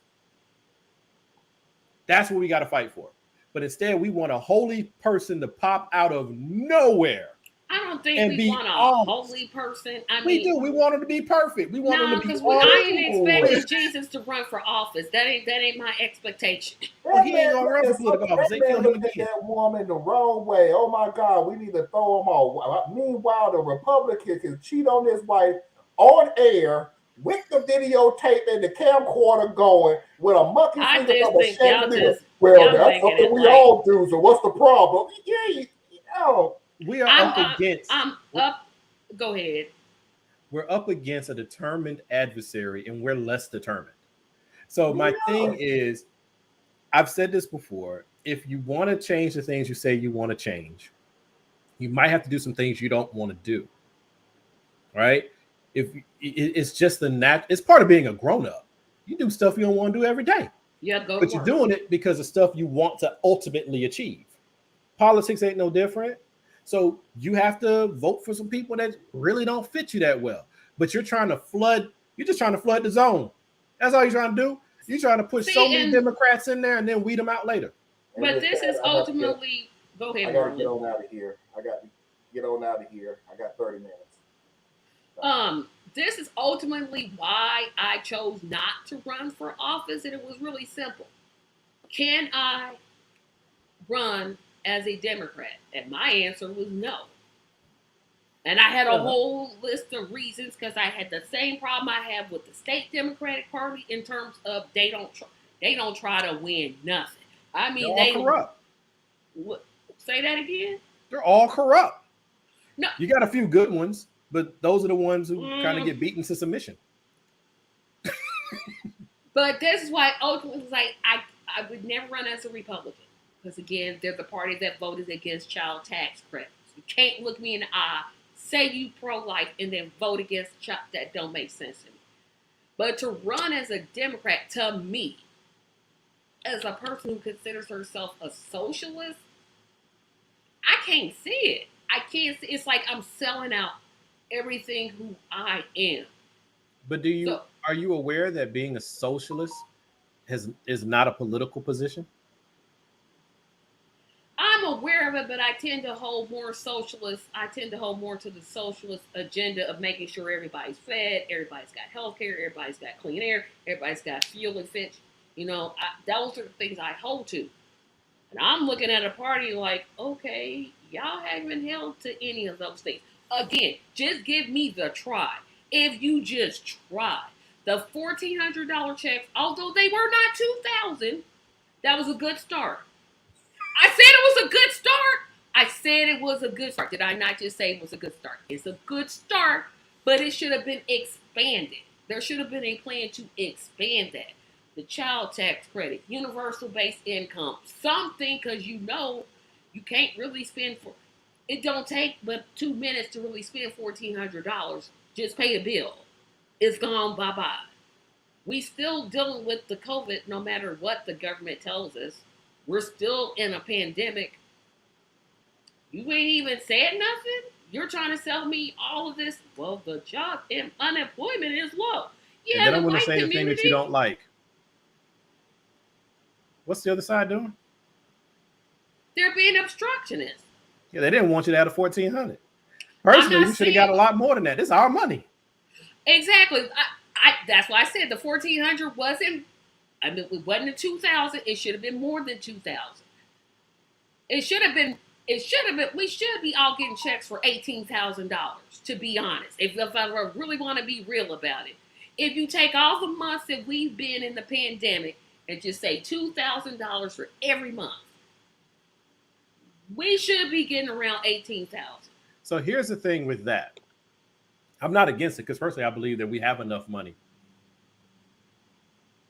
Speaker 2: that's what we got to fight for. But instead, we want a holy person to pop out of nowhere.
Speaker 1: I don't think we want a holy person.
Speaker 2: We do. We want him to be perfect. We want him to be.
Speaker 1: Because I ain't expecting Jesus to run for office. That ain't my expectation.
Speaker 2: Well, he ain't gonna run for political office. They killed him again.
Speaker 3: That woman the wrong way. Oh my God, we need to throw him off. Meanwhile, the Republicans can cheat on his wife on air with the videotape and the camcorder going with a monkey finger from a chandelier. Well, that's something we all do. So what's the problem? Yeah,
Speaker 2: we are up against.
Speaker 1: Go ahead.
Speaker 2: We're up against a determined adversary, and we're less determined. So my thing is, I've said this before. If you want to change the things you say you want to change, you might have to do some things you don't want to do. Right? If it's just it's part of being a grown-up. You do stuff you don't want to do every day. But you're doing it because of stuff you want to ultimately achieve. Politics ain't no different. So you have to vote for some people that really don't fit you that well. But you're just trying to flood the zone. That's all you're trying to do. You're trying to push so many Democrats in there and then weed them out later.
Speaker 1: But this is ultimately. Go ahead,
Speaker 3: I got to get on out of here. I got 30 minutes.
Speaker 1: This is ultimately why I chose not to run for office, and it was really simple. Can I run as a Democrat? And my answer was no. And I had a whole list of reasons, because I had the same problem I have with the state Democratic Party in terms of they don't try to win nothing. I mean,
Speaker 2: they're all corrupt.
Speaker 1: Say that again?
Speaker 2: They're all corrupt.
Speaker 1: No,
Speaker 2: you got a few good ones, but those are the ones who kind of get beaten to submission.
Speaker 1: But this is why ultimately was like I would never run as a Republican. Because again, they're the party that voted against child tax credits. You can't look me in the eye, say you pro-life, and then vote against child. That don't make sense to me. But to run as a Democrat, to me, as a person who considers herself a socialist, I can't see it. I can't see. It's like I'm selling out everything who I am.
Speaker 2: But are you aware that being a socialist is not a political position?
Speaker 1: I'm aware of it, but I tend to hold more socialist. I tend to hold more to the socialist agenda of making sure everybody's fed, everybody's got health care, everybody's got clean air, everybody's got fuel and fix. Those are the things I hold to. And I'm looking at a party like, okay, y'all haven't held to any of those things. Again, just give me the try. If you just try. The $1,400 checks, although they were not $2,000, that was a good start. I said it was a good start. I said it was a good start. Did I not just say it was a good start? It's a good start, but it should have been expanded. There should have been a plan to expand that. The child tax credit, universal base income, something, because you can't really spend it don't take but 2 minutes to really spend $1,400. Just pay a bill. It's gone, bye-bye. We still dealing with the COVID, no matter what the government tells us. We're still in a pandemic. You ain't even said nothing. You're trying to sell me all of this. Well, the job and unemployment is low.
Speaker 2: And
Speaker 1: Yeah,
Speaker 2: then I'm
Speaker 1: the
Speaker 2: going to
Speaker 1: white
Speaker 2: say the thing that you
Speaker 1: community,
Speaker 2: don't like. What's the other side doing?
Speaker 1: they're being obstructionists.
Speaker 2: Yeah, they didn't want you to have a 1400. Personally,
Speaker 1: not
Speaker 2: you should have
Speaker 1: saying-
Speaker 2: got a lot more than that. This is our money.
Speaker 1: Exactly. That's why I said the 1400 wasn't. I mean, it wasn't in 2000. It should have been more than 2000. It should have been. It should have been. We should be all getting checks for $18,000. To be honest, if I really want to be real about it, if you take all the months that we've been in the pandemic and just say $2,000 for every month, we should be getting around 18,000.
Speaker 2: So here's the thing with that. I'm not against it because personally, I believe that we have enough money.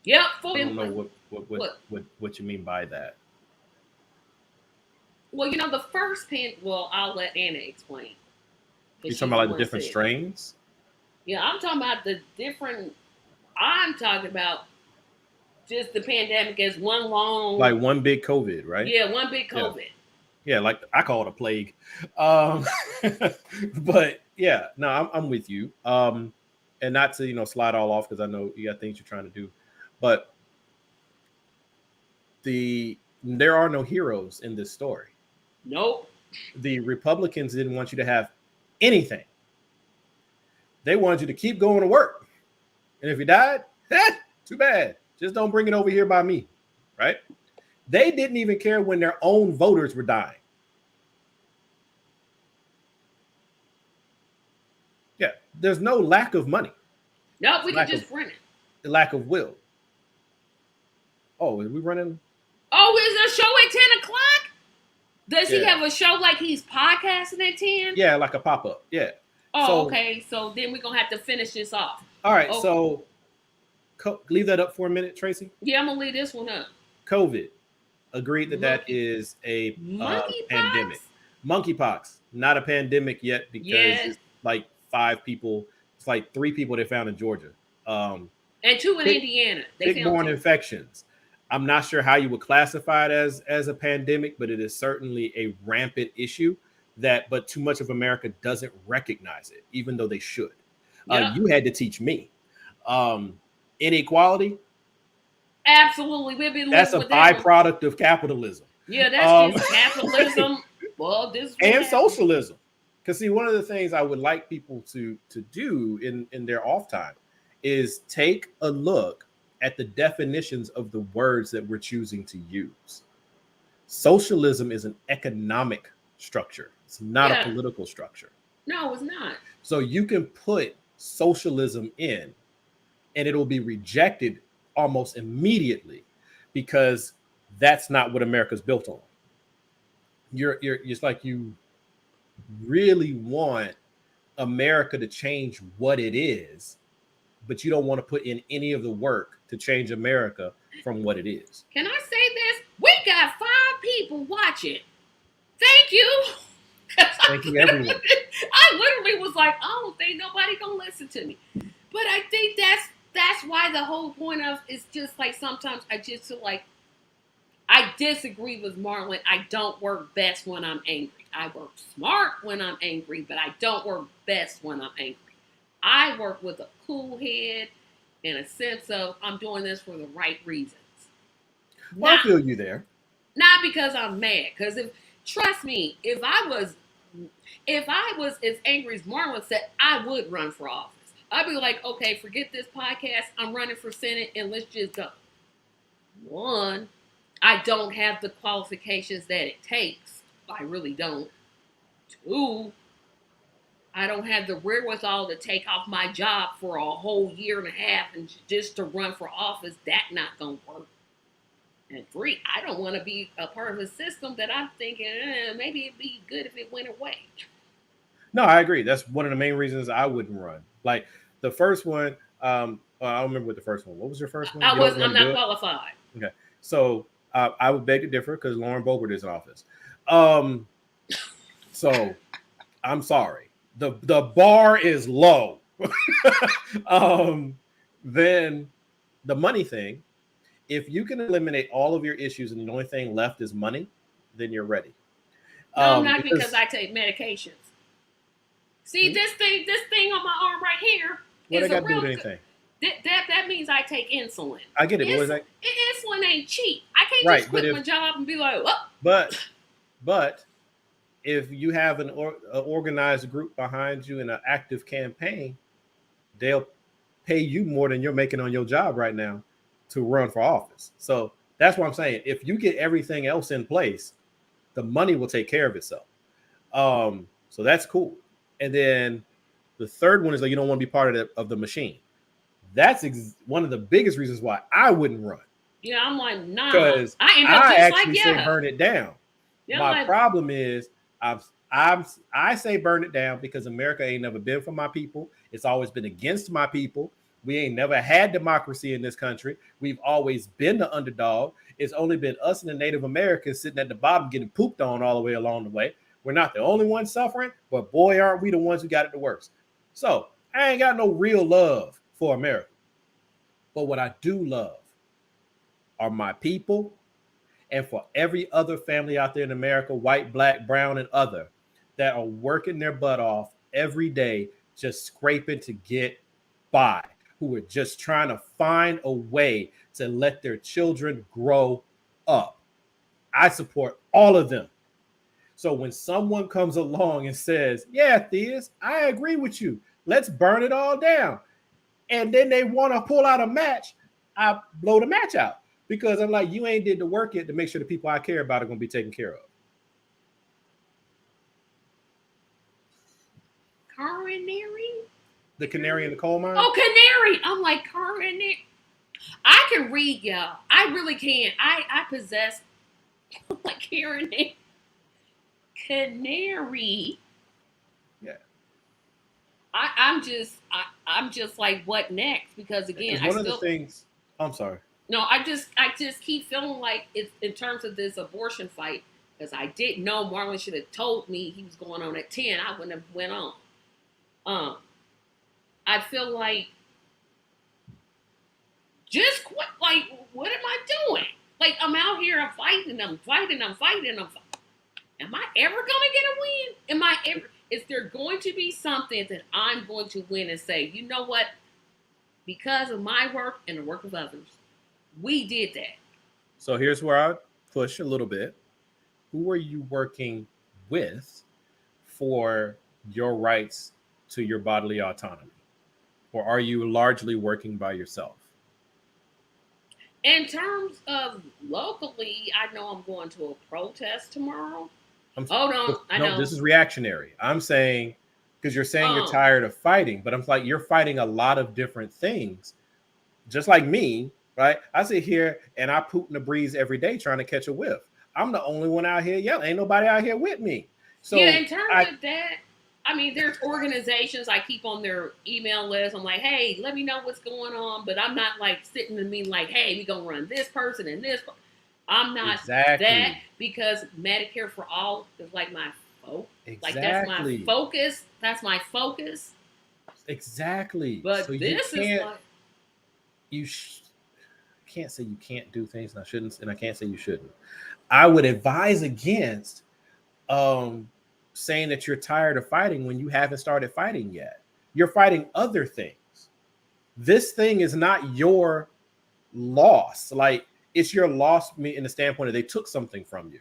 Speaker 1: Yep.
Speaker 2: I don't know what you mean by that.
Speaker 1: Well, you know, the first well, I'll let Anna explain.
Speaker 2: You're talking about like the different strains?
Speaker 1: Yeah, I'm talking about the different. I'm talking about just the pandemic as one long.
Speaker 2: Like one big COVID, right?
Speaker 1: Yeah, one big COVID.
Speaker 2: Yeah, like I call it a plague. But yeah, no, I'm with you. And not to, slide all off because I know you got things you're trying to do. But there are no heroes in this story.
Speaker 1: Nope.
Speaker 2: The Republicans didn't want you to have anything. They wanted you to keep going to work. And if you died, too bad. Just don't bring it over here by me, right? They didn't even care when their own voters were dying. Yeah, there's no lack of money.
Speaker 1: No, we can just run it.
Speaker 2: The lack of will. Oh, are we running?
Speaker 1: Oh, is a show at 10 o'clock? Does he have a show like he's podcasting at 10?
Speaker 2: Yeah, like a pop-up. Yeah.
Speaker 1: Oh, okay. So then we're going to have to finish this off.
Speaker 2: All right. Okay. So leave that up for a minute, Tracy.
Speaker 1: Yeah, I'm going to leave this one up.
Speaker 2: COVID. Agreed that is a pandemic. Monkeypox. Not a pandemic yet because it's like 5 people. It's like 3 people they found in Georgia.
Speaker 1: And 2 in Indiana.
Speaker 2: Tick-borne infections. I'm not sure how you would classify it as a pandemic, but it is certainly a rampant issue but too much of America doesn't recognize it, even though they should. You had to teach me. Inequality.
Speaker 1: Absolutely.
Speaker 2: That's a byproduct of capitalism.
Speaker 1: Yeah, that's just capitalism. Well,
Speaker 2: and socialism. Because see, one of the things I would like people to do in their off time is take a look at the definitions of the words that we're choosing to use. Socialism is an economic structure. It's not a political structure.
Speaker 1: No, it's not.
Speaker 2: So you can put socialism in and it'll be rejected almost immediately because that's not what America's built on. It's like you really want America to change what it is, but you don't want to put in any of the work to change America from what it is.
Speaker 1: Can I say this? We got 5 people watching. Thank you.
Speaker 2: Thank you, everyone.
Speaker 1: I literally was like, I don't think nobody gonna listen to me. But I think that's why the whole point of is just like sometimes I just feel like I disagree with Marlon. I don't work best when I'm angry. I work smart when I'm angry, but I don't work best when I'm angry. I work with a cool head and a sense of I'm doing this for the right reasons.
Speaker 2: Well, I feel you there.
Speaker 1: Not because I'm mad. Because trust me, if I was as angry as Marlon said, I would run for office. I'd be like, okay, forget this podcast. I'm running for Senate and let's just go. 1, I don't have the qualifications that it takes. I really don't. 2, I don't have the wherewithal to take off my job for a whole year and a half and just to run for office. That's not going to work. And 3, I don't want to be a part of a system that I'm thinking maybe it'd be good if it went away.
Speaker 2: No, I agree. That's one of the main reasons I wouldn't run. Like the first one, I don't remember what the first one. What was your first one?
Speaker 1: I'm not qualified.
Speaker 2: Okay, so I would beg to differ because Lauren Boebert is in office. So I'm sorry. The bar is low. Then the money thing, if you can eliminate all of your issues and the only thing left is money, then you're ready.
Speaker 1: No, I'm not because I take medications. See, this thing on my arm right here
Speaker 2: what
Speaker 1: is
Speaker 2: I
Speaker 1: a
Speaker 2: got to do
Speaker 1: real
Speaker 2: with anything?
Speaker 1: that means I take insulin.
Speaker 2: I get it. What is that?
Speaker 1: Insulin ain't cheap. I can't
Speaker 2: Right,
Speaker 1: just quit my job and be like, oh.
Speaker 2: But if you have an organized group behind you and an active campaign, they'll pay you more than you're making on your job right now to run for office. So that's what I'm saying. If you get everything else in place, the money will take care of itself. So that's cool. And then the third one is that you don't want to be part of the machine. That's one of the biggest reasons why I wouldn't run.
Speaker 1: Yeah, I'm like, nah.
Speaker 2: Because I actually say burn it down. Yeah, my problem is I say burn it down because America ain't never been for my people. It's always been against my people. We ain't never had democracy in this country. We've always been the underdog. It's only been us and the Native Americans sitting at the bottom getting pooped on all the way along the way. We're not the only ones suffering, but boy, aren't we the ones who got it the worst. So I ain't got no real love for America. But what I do love are my people, and for every other family out there in America, white, black, brown, and other, that are working their butt off every day, just scraping to get by, who are just trying to find a way to let their children grow up. I support all of them. So when someone comes along and says, yeah, Theus, I agree with you. Let's burn it all down. And then they want to pull out a match, I blow the match out. Because I'm like, you ain't did the work yet to make sure the people I care about are going to be taken care of.
Speaker 1: Coronary?
Speaker 2: The canary in the coal mine?
Speaker 1: Oh, canary. I'm like, coronary. I can read, y'all. I really can. I possess like coronary. Canary.
Speaker 2: Yeah.
Speaker 1: I'm just like, what next? Because again,
Speaker 2: one of the things. I'm sorry.
Speaker 1: No, I just keep feeling like it's in terms of this abortion fight, because I didn't know Marlon should have told me he was going on at 10. I wouldn't have went on. I feel like just quit. Like, what am I doing? Like, I'm out here, I'm fighting. Am I ever gonna get a win? Is there going to be something that I'm going to win and say, you know what? Because of my work and the work of others, we did that.
Speaker 2: So here's where I push a little bit. Who are you working with for your rights to your bodily autonomy? Or are you largely working by yourself?
Speaker 1: In terms of locally, I know I'm going to a protest tomorrow. I know.
Speaker 2: This is reactionary. I'm saying, because you're saying you're tired of fighting, but I'm like, you're fighting a lot of different things. Just like me, right? I sit here and I poot in the breeze every day trying to catch a whiff. I'm the only one out here yelling. Ain't nobody out here with me. So
Speaker 1: yeah, in terms of that, I mean, there's organizations I keep on their email list. I'm like, hey, let me know what's going on. But I'm not like sitting and being like, hey, we're going to run this person and this. I'm not that, because Medicare for All is like my focus. Like, that's my focus. That's my focus.
Speaker 2: Exactly.
Speaker 1: But so this is like...
Speaker 2: I can't say you can't do things, and I shouldn't, and I can't say you shouldn't. I would advise against saying that you're tired of fighting when you haven't started fighting yet. You're fighting other things. This thing is not your loss. Like, it's your loss in the standpoint that they took something from you.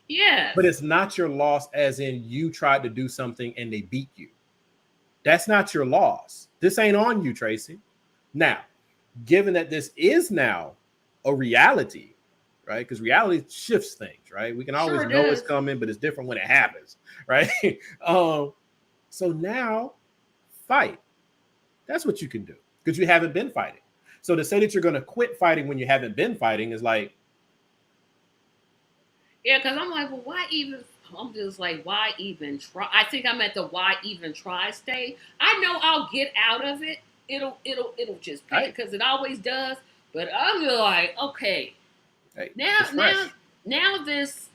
Speaker 1: Yeah.
Speaker 2: But it's not your loss as in you tried to do something and they beat you. That's not your loss. This ain't on you, Tracy. Now, given that this is now a reality, right? Because reality shifts things, right? We can always know it's coming, but it's different when it happens, right? So now, fight. That's what you can do, because you haven't been fighting. So to say that you're going to quit fighting when you haven't been fighting is like...
Speaker 1: Yeah, because I'm like, well, why even... I'm just like, why even try? I think I'm at the why even try stage. I know I'll get out of it. It'll just pay, because it always does. But I'm just like, okay.
Speaker 2: Hey,
Speaker 1: now this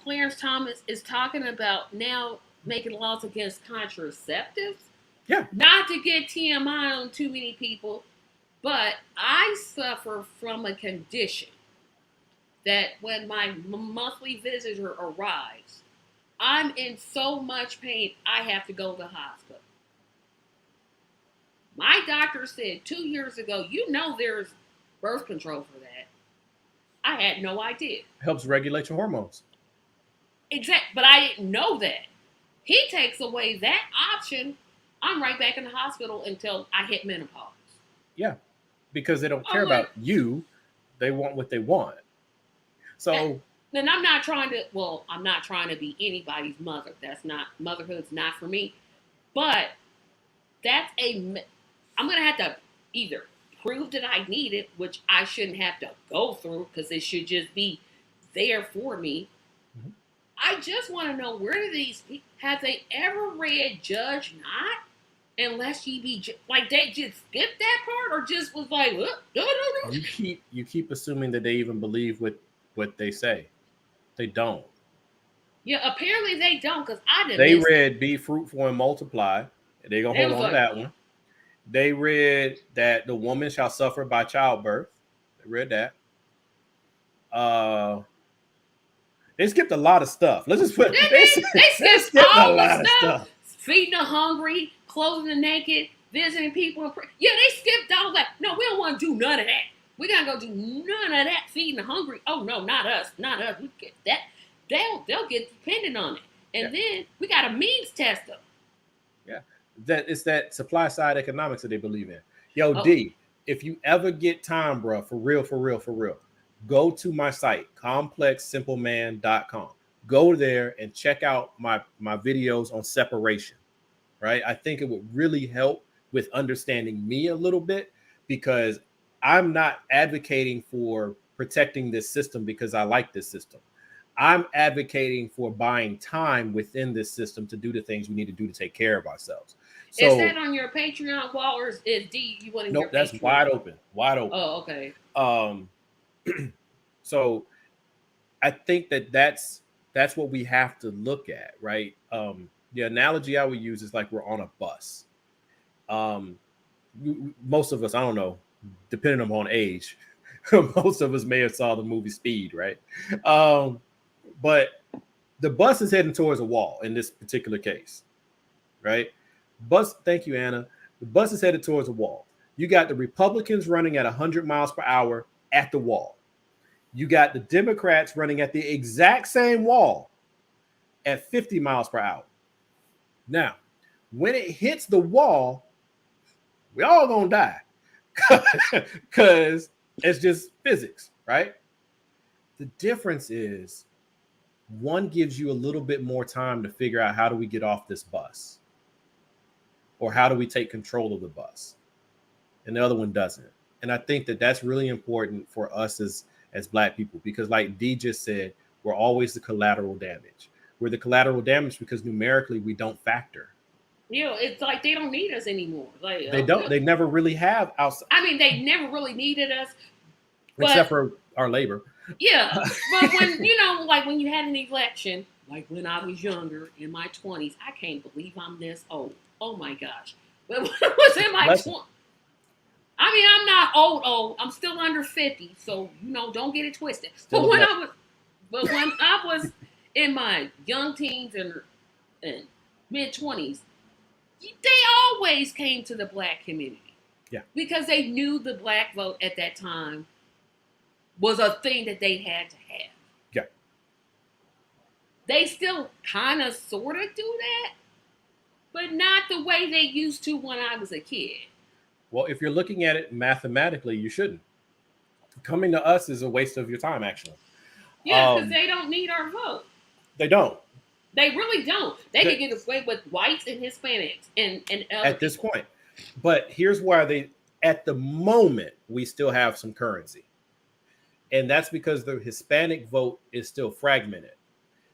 Speaker 1: Clarence Thomas is talking about now making laws against contraceptives.
Speaker 2: Yeah.
Speaker 1: Not to get TMI on too many people, But I suffer from a condition that when my monthly visitor arrives, I'm in so much pain I have to go to the hospital. My doctor said 2 years ago, you know there's birth control for that. I had no idea.
Speaker 2: Helps regulate your hormones.
Speaker 1: But I didn't know that. He takes away that option. I'm right back in the hospital until I hit menopause.
Speaker 2: Yeah, because they don't care
Speaker 1: I'm like,
Speaker 2: about you. They want what they want. So
Speaker 1: then I'm not trying to be anybody's mother. Motherhood's not for me. But I'm going to have to either prove that I need it, which I shouldn't have to go through because it should just be there for me.
Speaker 2: Mhm.
Speaker 1: I just want to know, where do these people, have they ever read Judge Not? Unless you be like, they just skipped that part, or just was like,
Speaker 2: you keep assuming that they even believe what they say. They don't.
Speaker 1: Yeah, apparently they don't, because I didn't.
Speaker 2: They read "Be fruitful and multiply." They gonna hold on to that one. They read that the woman shall suffer by childbirth. They read that. They skipped a lot of stuff. Let's just put. They skipped
Speaker 1: all the stuff. Feeding the hungry, clothing the naked, visiting people. Yeah, they skipped all that. No, we don't want to do none of that. We gotta go do none of that. Feeding the hungry. Oh no, not us. Not us. We get that. They'll get dependent on it. And then we got a means tester.
Speaker 2: Yeah, it's that supply side economics that they believe in. Yo, D, if you ever get time, bro, for real, go to my site, complexsimpleman.com. Go there and check out my videos on separation, right? I think it would really help with understanding me a little bit, because I'm not advocating for protecting this system because I like this system. I'm advocating for buying time within this system to do the things we need to do to take care of ourselves. So,
Speaker 1: is that on your Patreon wall, or is D you want to?
Speaker 2: Nope, that's Patreon? wide open.
Speaker 1: Oh, okay.
Speaker 2: So I think that's what we have to look at, right? The analogy I would use is like we're on a bus. Most of us, I don't know, depending upon age, most of us may have saw the movie Speed, right? But the bus is heading towards a wall in this particular case, right? Thank you, Anna. The bus is headed towards a wall. You got the Republicans running at 100 miles per hour at the wall. You got the Democrats running at the exact same wall at 50 miles per hour. Now, when it hits the wall, we all gonna die because it's just physics, right? The difference is one gives you a little bit more time to figure out, how do we get off this bus? Or how do we take control of the bus? And the other one doesn't. And I think that that's really important for us as Black people, because like D just said, we're always the collateral damage. We're the collateral damage because numerically we don't factor.
Speaker 1: It's like they don't need us anymore. Like
Speaker 2: they don't. They never really have outside.
Speaker 1: I mean, they never really needed us,
Speaker 2: except for our labor.
Speaker 1: Yeah, but when like when you had an election, like when I was younger in my 20s, I can't believe I'm this old. Oh my gosh! But when I was in my 20s, I mean, I'm not old. I'm still under 50, so don't get it twisted. But when I was in my young teens and mid 20s, they always came to the Black community.
Speaker 2: Yeah.
Speaker 1: Because they knew the Black vote at that time was a thing that they had to have.
Speaker 2: Yeah.
Speaker 1: They still kind of sort of do that, but not the way they used to when I was a kid.
Speaker 2: Well, if you're looking at it mathematically, you shouldn't. Coming to us is a waste of your time, actually.
Speaker 1: Yeah, because they don't need our vote.
Speaker 2: They don't.
Speaker 1: They really don't. They can get away with whites and Hispanics and
Speaker 2: at this point. But here's why at the moment, we still have some currency. And that's because the Hispanic vote is still fragmented.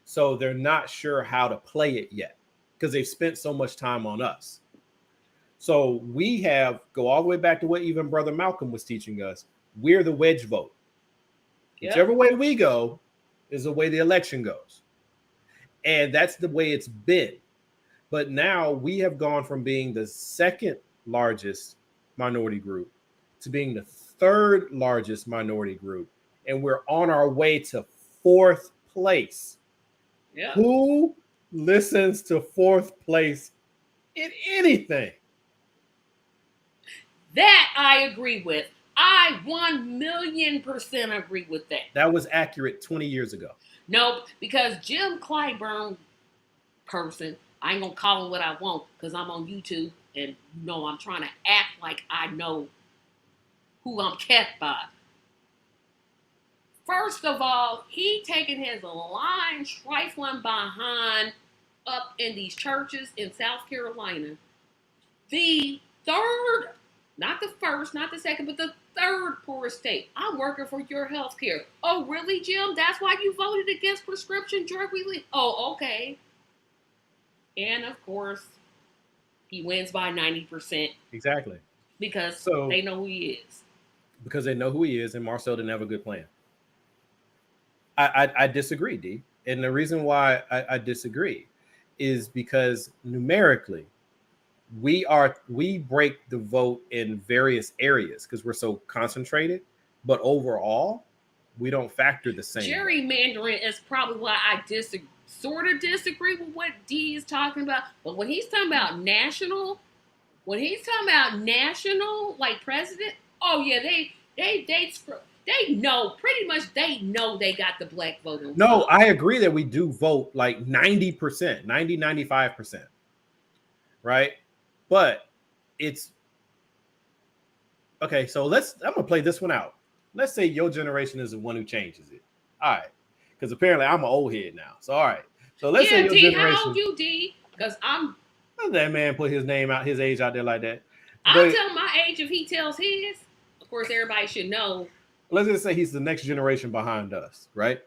Speaker 2: So they're not sure how to play it yet because they've spent so much time on us. So we go all the way back to what even Brother Malcolm was teaching us. We're the wedge vote. Yep. Whichever way we go is the way the election goes. And that's the way it's been. But now we have gone from being the second largest minority group to being the third largest minority group, and we're on our way to fourth place.
Speaker 1: Yeah.
Speaker 2: Who listens to fourth place in anything?
Speaker 1: That I agree with. I 1,000,000% agree with that.
Speaker 2: That was accurate 20 years ago.
Speaker 1: Nope, because Jim Clyburn person, I ain't gonna call him what I want because I'm on YouTube and I'm trying to act like I know who I'm kept by. First of all, he taking his line trifling behind up in these churches in South Carolina. The third, not the first, not the second, but the third poorest state. I'm working for your health care. Oh, really, Jim? That's why you voted against prescription drug relief? Oh, okay. And of course, he wins by 90%.
Speaker 2: Exactly.
Speaker 1: Because they know who he is.
Speaker 2: Because they know who he is, and Marcel didn't have a good plan. I disagree, D. And the reason why I disagree is because numerically, we break the vote in various areas because we're so concentrated, but overall, we don't factor the same.
Speaker 1: Gerrymandering is probably why I sort of disagree with what D is talking about. But when he's talking about national, like president, oh yeah, they know pretty much. They know they got the black vote.
Speaker 2: No, I agree that we do vote like 90%, 95%, right? But it's okay. So I'm gonna play this one out. Let's say your generation is the one who changes it. All right, because apparently I'm an old head now. So all right. So let's say your
Speaker 1: D,
Speaker 2: generation.
Speaker 1: how old you, D? Because I'm.
Speaker 2: That man put his age out there like that.
Speaker 1: I'll tell my age if he tells his. Of course, everybody should know.
Speaker 2: Let's just say he's the next generation behind us, right?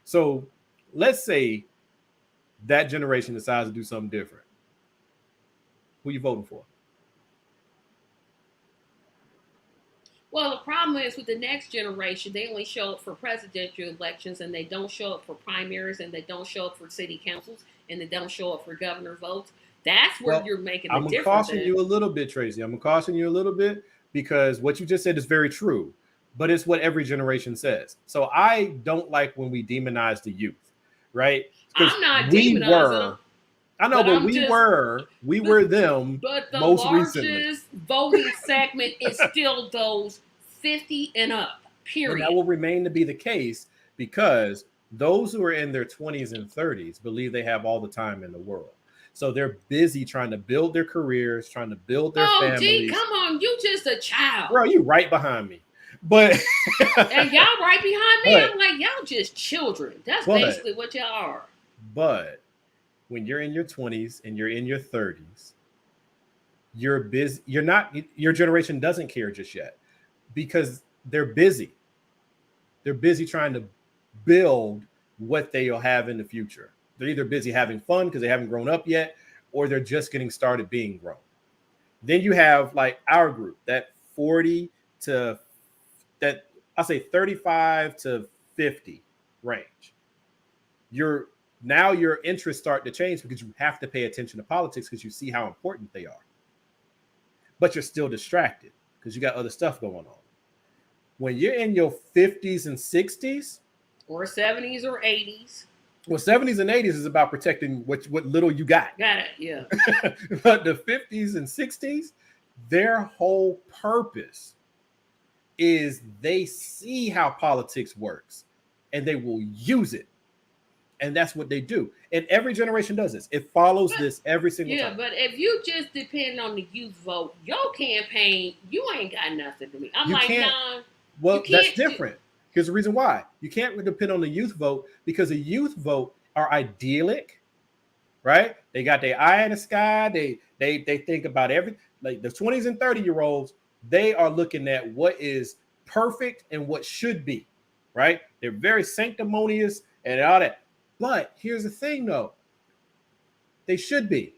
Speaker 2: So let's say that generation decides to do something different. Who are you voting for?
Speaker 1: Well, the problem is with the next generation, they only show up for presidential elections, and they don't show up for primaries, and they don't show up for city councils, and they don't show up for governor votes. That's where you're making a difference.
Speaker 2: I'm going to caution you a little bit, Tracy. I'm going to caution you a little bit because what you just said is very true, but it's what every generation says. So I don't like when we demonize the youth, right?
Speaker 1: I'm not demonizing them.
Speaker 2: I know, but we were them.
Speaker 1: But the
Speaker 2: most
Speaker 1: largest
Speaker 2: recently.
Speaker 1: Voting segment is still those 50 and up, period.
Speaker 2: And that will remain to be the case because those who are in their 20s and 30s believe they have all the time in the world. So they're busy trying to build their careers, trying to build their families.
Speaker 1: Gee, come on, you just a child.
Speaker 2: Bro, you right behind me. But
Speaker 1: and y'all right behind me. I'm like, y'all just children. That's basically what y'all are.
Speaker 2: But when you're in your 20s and you're in your 30s, you're busy. Your generation doesn't care just yet because they're busy. They're busy trying to build what they'll have in the future. They're either busy having fun because they haven't grown up yet, or they're just getting started being grown. Then you have like our group, that 40 to that I'll say 35 to 50 range. Your interests start to change because you have to pay attention to politics because you see how important they are. But you're still distracted because you got other stuff going on. When you're in your 50s and 60s,
Speaker 1: or 70s or 80s.
Speaker 2: Well, 70s and 80s is about protecting what little you got.
Speaker 1: Got it, yeah.
Speaker 2: But the 50s and 60s, their whole purpose is they see how politics works and they will use it. And that's what they do. And every generation does this. It follows this every single time.
Speaker 1: Yeah, but if you just depend on the youth vote, your campaign, you ain't got nothing to me.
Speaker 2: Well, that's different. Here's the reason why. You can't depend on the youth vote because the youth vote are idyllic, right? They got their eye in the sky. They think about everything. Like the 20s and 30-year-olds, they are looking at what is perfect and what should be, right? They're very sanctimonious and all that. But here's the thing, though. They should be.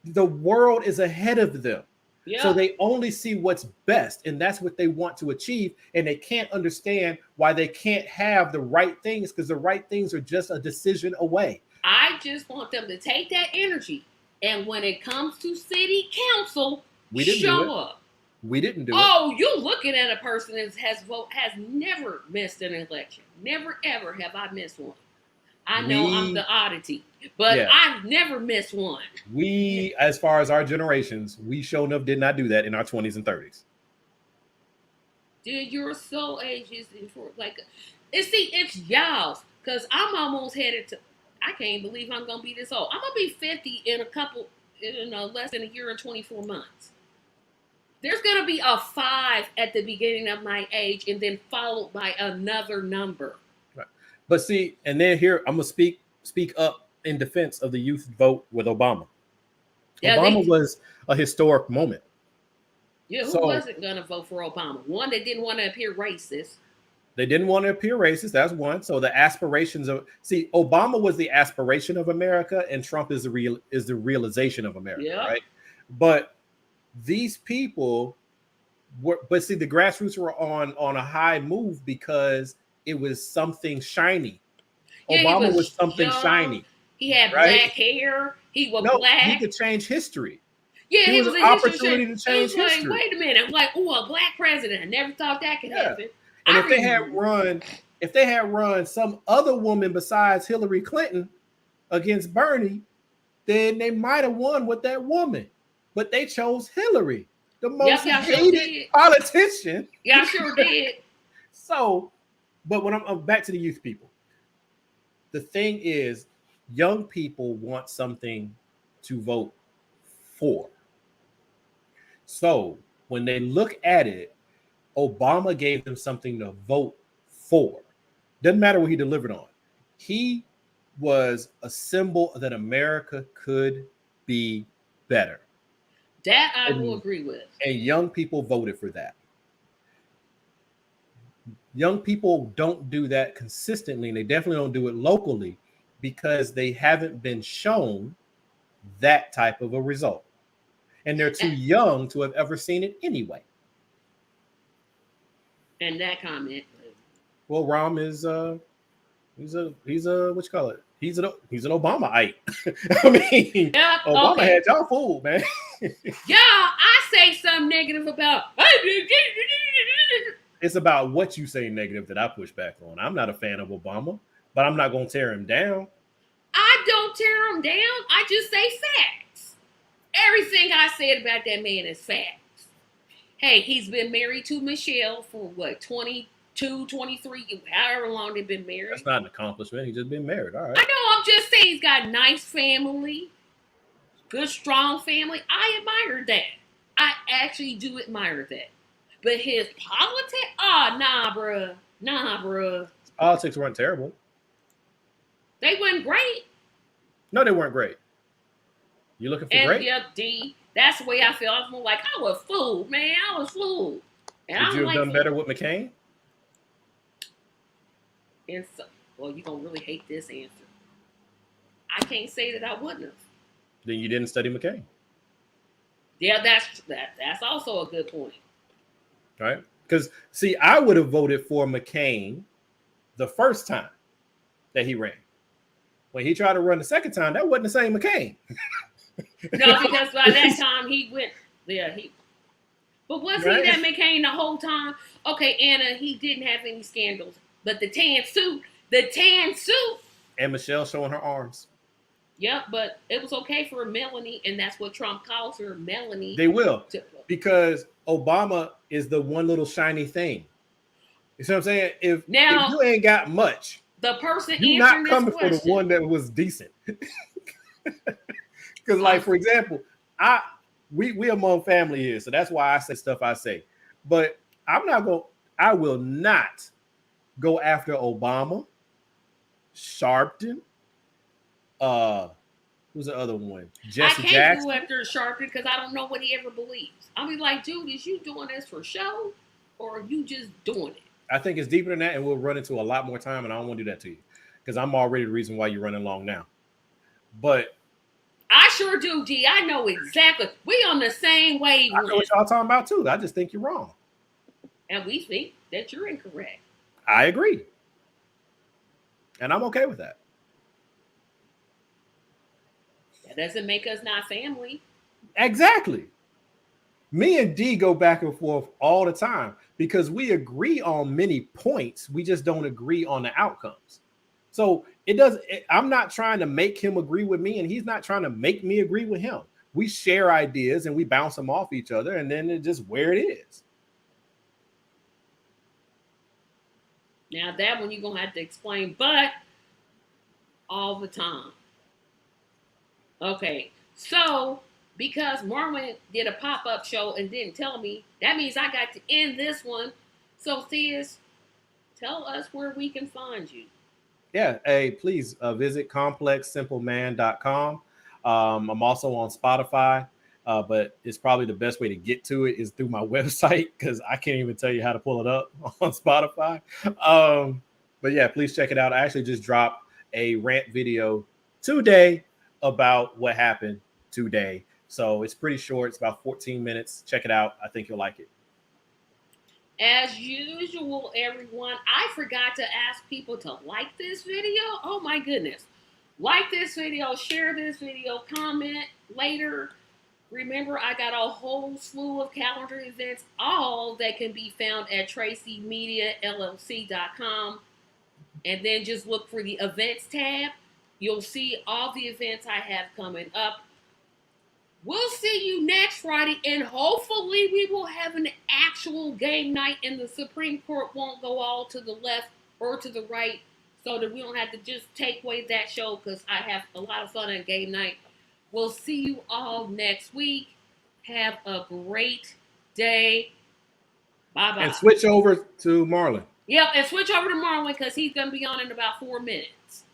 Speaker 2: The world is ahead of them. Yeah. So they only see what's best, and that's what they want to achieve. And they can't understand why they can't have the right things because the right things are just a decision away.
Speaker 1: I just want them to take that energy. And when it comes to city council, show up.
Speaker 2: We didn't do it.
Speaker 1: Oh, you looking at a person that has never missed an election. Never ever have I missed one. I know I'm the oddity, but
Speaker 2: Yeah.
Speaker 1: I've never missed one.
Speaker 2: We, as far as our generations, we sure enough did not do that in our 20s and 30s.
Speaker 1: Dude, you're so ages for like, it's y'all's because I'm almost headed to. I can't believe I'm gonna be this old. I'm gonna be 50 in less than a year and 24 months. There's gonna be a 5 at the beginning of my age, and then followed by another number.
Speaker 2: Right. But see, and then here I'm gonna speak up in defense of the youth vote with Obama.
Speaker 1: Yeah,
Speaker 2: Obama was a historic moment.
Speaker 1: Yeah, who wasn't gonna vote for Obama? One, they didn't want to appear racist.
Speaker 2: They didn't want to appear racist. That's one. So the aspirations of Obama was the aspiration of America, and Trump is the realization of America, right? But these people were, but see, the grassroots were on a high move because it was something shiny. Yeah, Obama was something young, shiny.
Speaker 1: He had black hair. He was black.
Speaker 2: He could change history.
Speaker 1: Yeah,
Speaker 2: he was an opportunity to change history.
Speaker 1: Like, wait a minute, like, oh, a black president. I never thought that could happen.
Speaker 2: And if they had run some other woman besides Hillary Clinton against Bernie, then they might have won with that woman. But they chose Hillary, the most hated politician.
Speaker 1: Yeah, I sure did.
Speaker 2: So, but when I'm back to the youth people, the thing is, young people want something to vote for. So when they look at it, Obama gave them something to vote for. Doesn't matter what he delivered on. He was a symbol that America could be better.
Speaker 1: That I will agree with.
Speaker 2: And young people voted for that. Young people don't do that consistently, and they definitely don't do it locally because they haven't been shown that type of a result. And they're too young to have ever seen it anyway.
Speaker 1: And that comment.
Speaker 2: Well, Rahm is he's a what you call it? He's an Obama-ite. I mean, Obama had y'all fooled, man.
Speaker 1: Yeah, I say something negative about.
Speaker 2: It's about what you say negative that I push back on. I'm not a fan of Obama, but I'm not going to tear him down.
Speaker 1: I don't tear him down. I just say facts. Everything I said about that man is facts. Hey, he's been married to Michelle for what, 22, 23, however long they've been married.
Speaker 2: That's not an accomplishment. He's just been married. All right.
Speaker 1: I know. I'm just saying he's got a nice family, good, strong family. I admire that. I actually do admire that. But his politics? Oh, nah, bruh.
Speaker 2: His politics weren't terrible.
Speaker 1: They weren't great.
Speaker 2: No, they weren't great. You looking for great?
Speaker 1: Yeah, D. That's the way I feel. I was like, I was fooled, man. I was fooled. And
Speaker 2: Would you have done better with McCain?
Speaker 1: And so, well, you're going to really hate this answer. I can't say that I wouldn't have.
Speaker 2: Then you didn't study McCain.
Speaker 1: Yeah, that's also a good point.
Speaker 2: Right? Because, see, I would have voted for McCain the first time that he ran. When he tried to run the second time, that wasn't the same McCain.
Speaker 1: No, because by that time he went, but was he that McCain the whole time? Okay, Anna, he didn't have any scandals, but the tan suit.
Speaker 2: And Michelle showing her arms.
Speaker 1: Yep, but it was okay for Melanie, and that's what Trump calls her, Melanie.
Speaker 2: They will, because Obama is the one little shiny thing. You see what I'm saying? If you ain't got much,
Speaker 1: the person
Speaker 2: you're not coming for the one that was decent. Because, like, for example, we among family here, so that's why I say stuff I say. But I will not go after Obama, Sharpton, who's the other one? Jesse Jackson. I can't
Speaker 1: go after Sharpton because I don't know what he ever believes. I'll be like, dude, is you doing this for show or are you just doing it?
Speaker 2: I think it's deeper than that, and we'll run into a lot more time, and I don't want to do that to you because I'm already the reason why you're running long now. But
Speaker 1: I sure do, G. I know exactly. We on the same wavelength.
Speaker 2: I know what y'all talking about too. I just think you're wrong.
Speaker 1: And we think that you're incorrect.
Speaker 2: I agree. And I'm okay with that.
Speaker 1: That doesn't make us not family.
Speaker 2: Exactly. Me and D go back and forth all the time because we agree on many points. We just don't agree on the outcomes. So I'm not trying to make him agree with me, and he's not trying to make me agree with him. We share ideas and we bounce them off each other, and then it's just where it is.
Speaker 1: Now that one you're gonna have to explain, but all the time. Okay, so because Marlon did a pop-up show and didn't tell me, that means I got to end this one. So Theus, tell us where we can find you.
Speaker 2: Yeah, hey, please visit complexsimpleman.com. I'm also on Spotify, but it's probably the best way to get to it is through my website because I can't even tell you how to pull it up on Spotify. But yeah, please check it out. I actually just dropped a rant video today about what happened today. So it's pretty short. It's about 14 minutes. Check it out. I think you'll like it.
Speaker 1: As usual, everyone, I forgot to ask people to like this video. Oh my goodness. Like this video, share this video, comment later. Remember, I got a whole slew of calendar events, all that can be found at TracyMediaLLC.com. And then just look for the events tab. You'll see all the events I have coming up. We'll see you next Friday, and hopefully we will have an actual game night and the Supreme Court won't go all to the left or to the right so that we don't have to just take away that show because I have a lot of fun on game night. We'll see you all next week. Have a great day. Bye-bye.
Speaker 2: And switch over to Marlon.
Speaker 1: Yep, and switch over to Marlon because he's going to be on in about 4 minutes.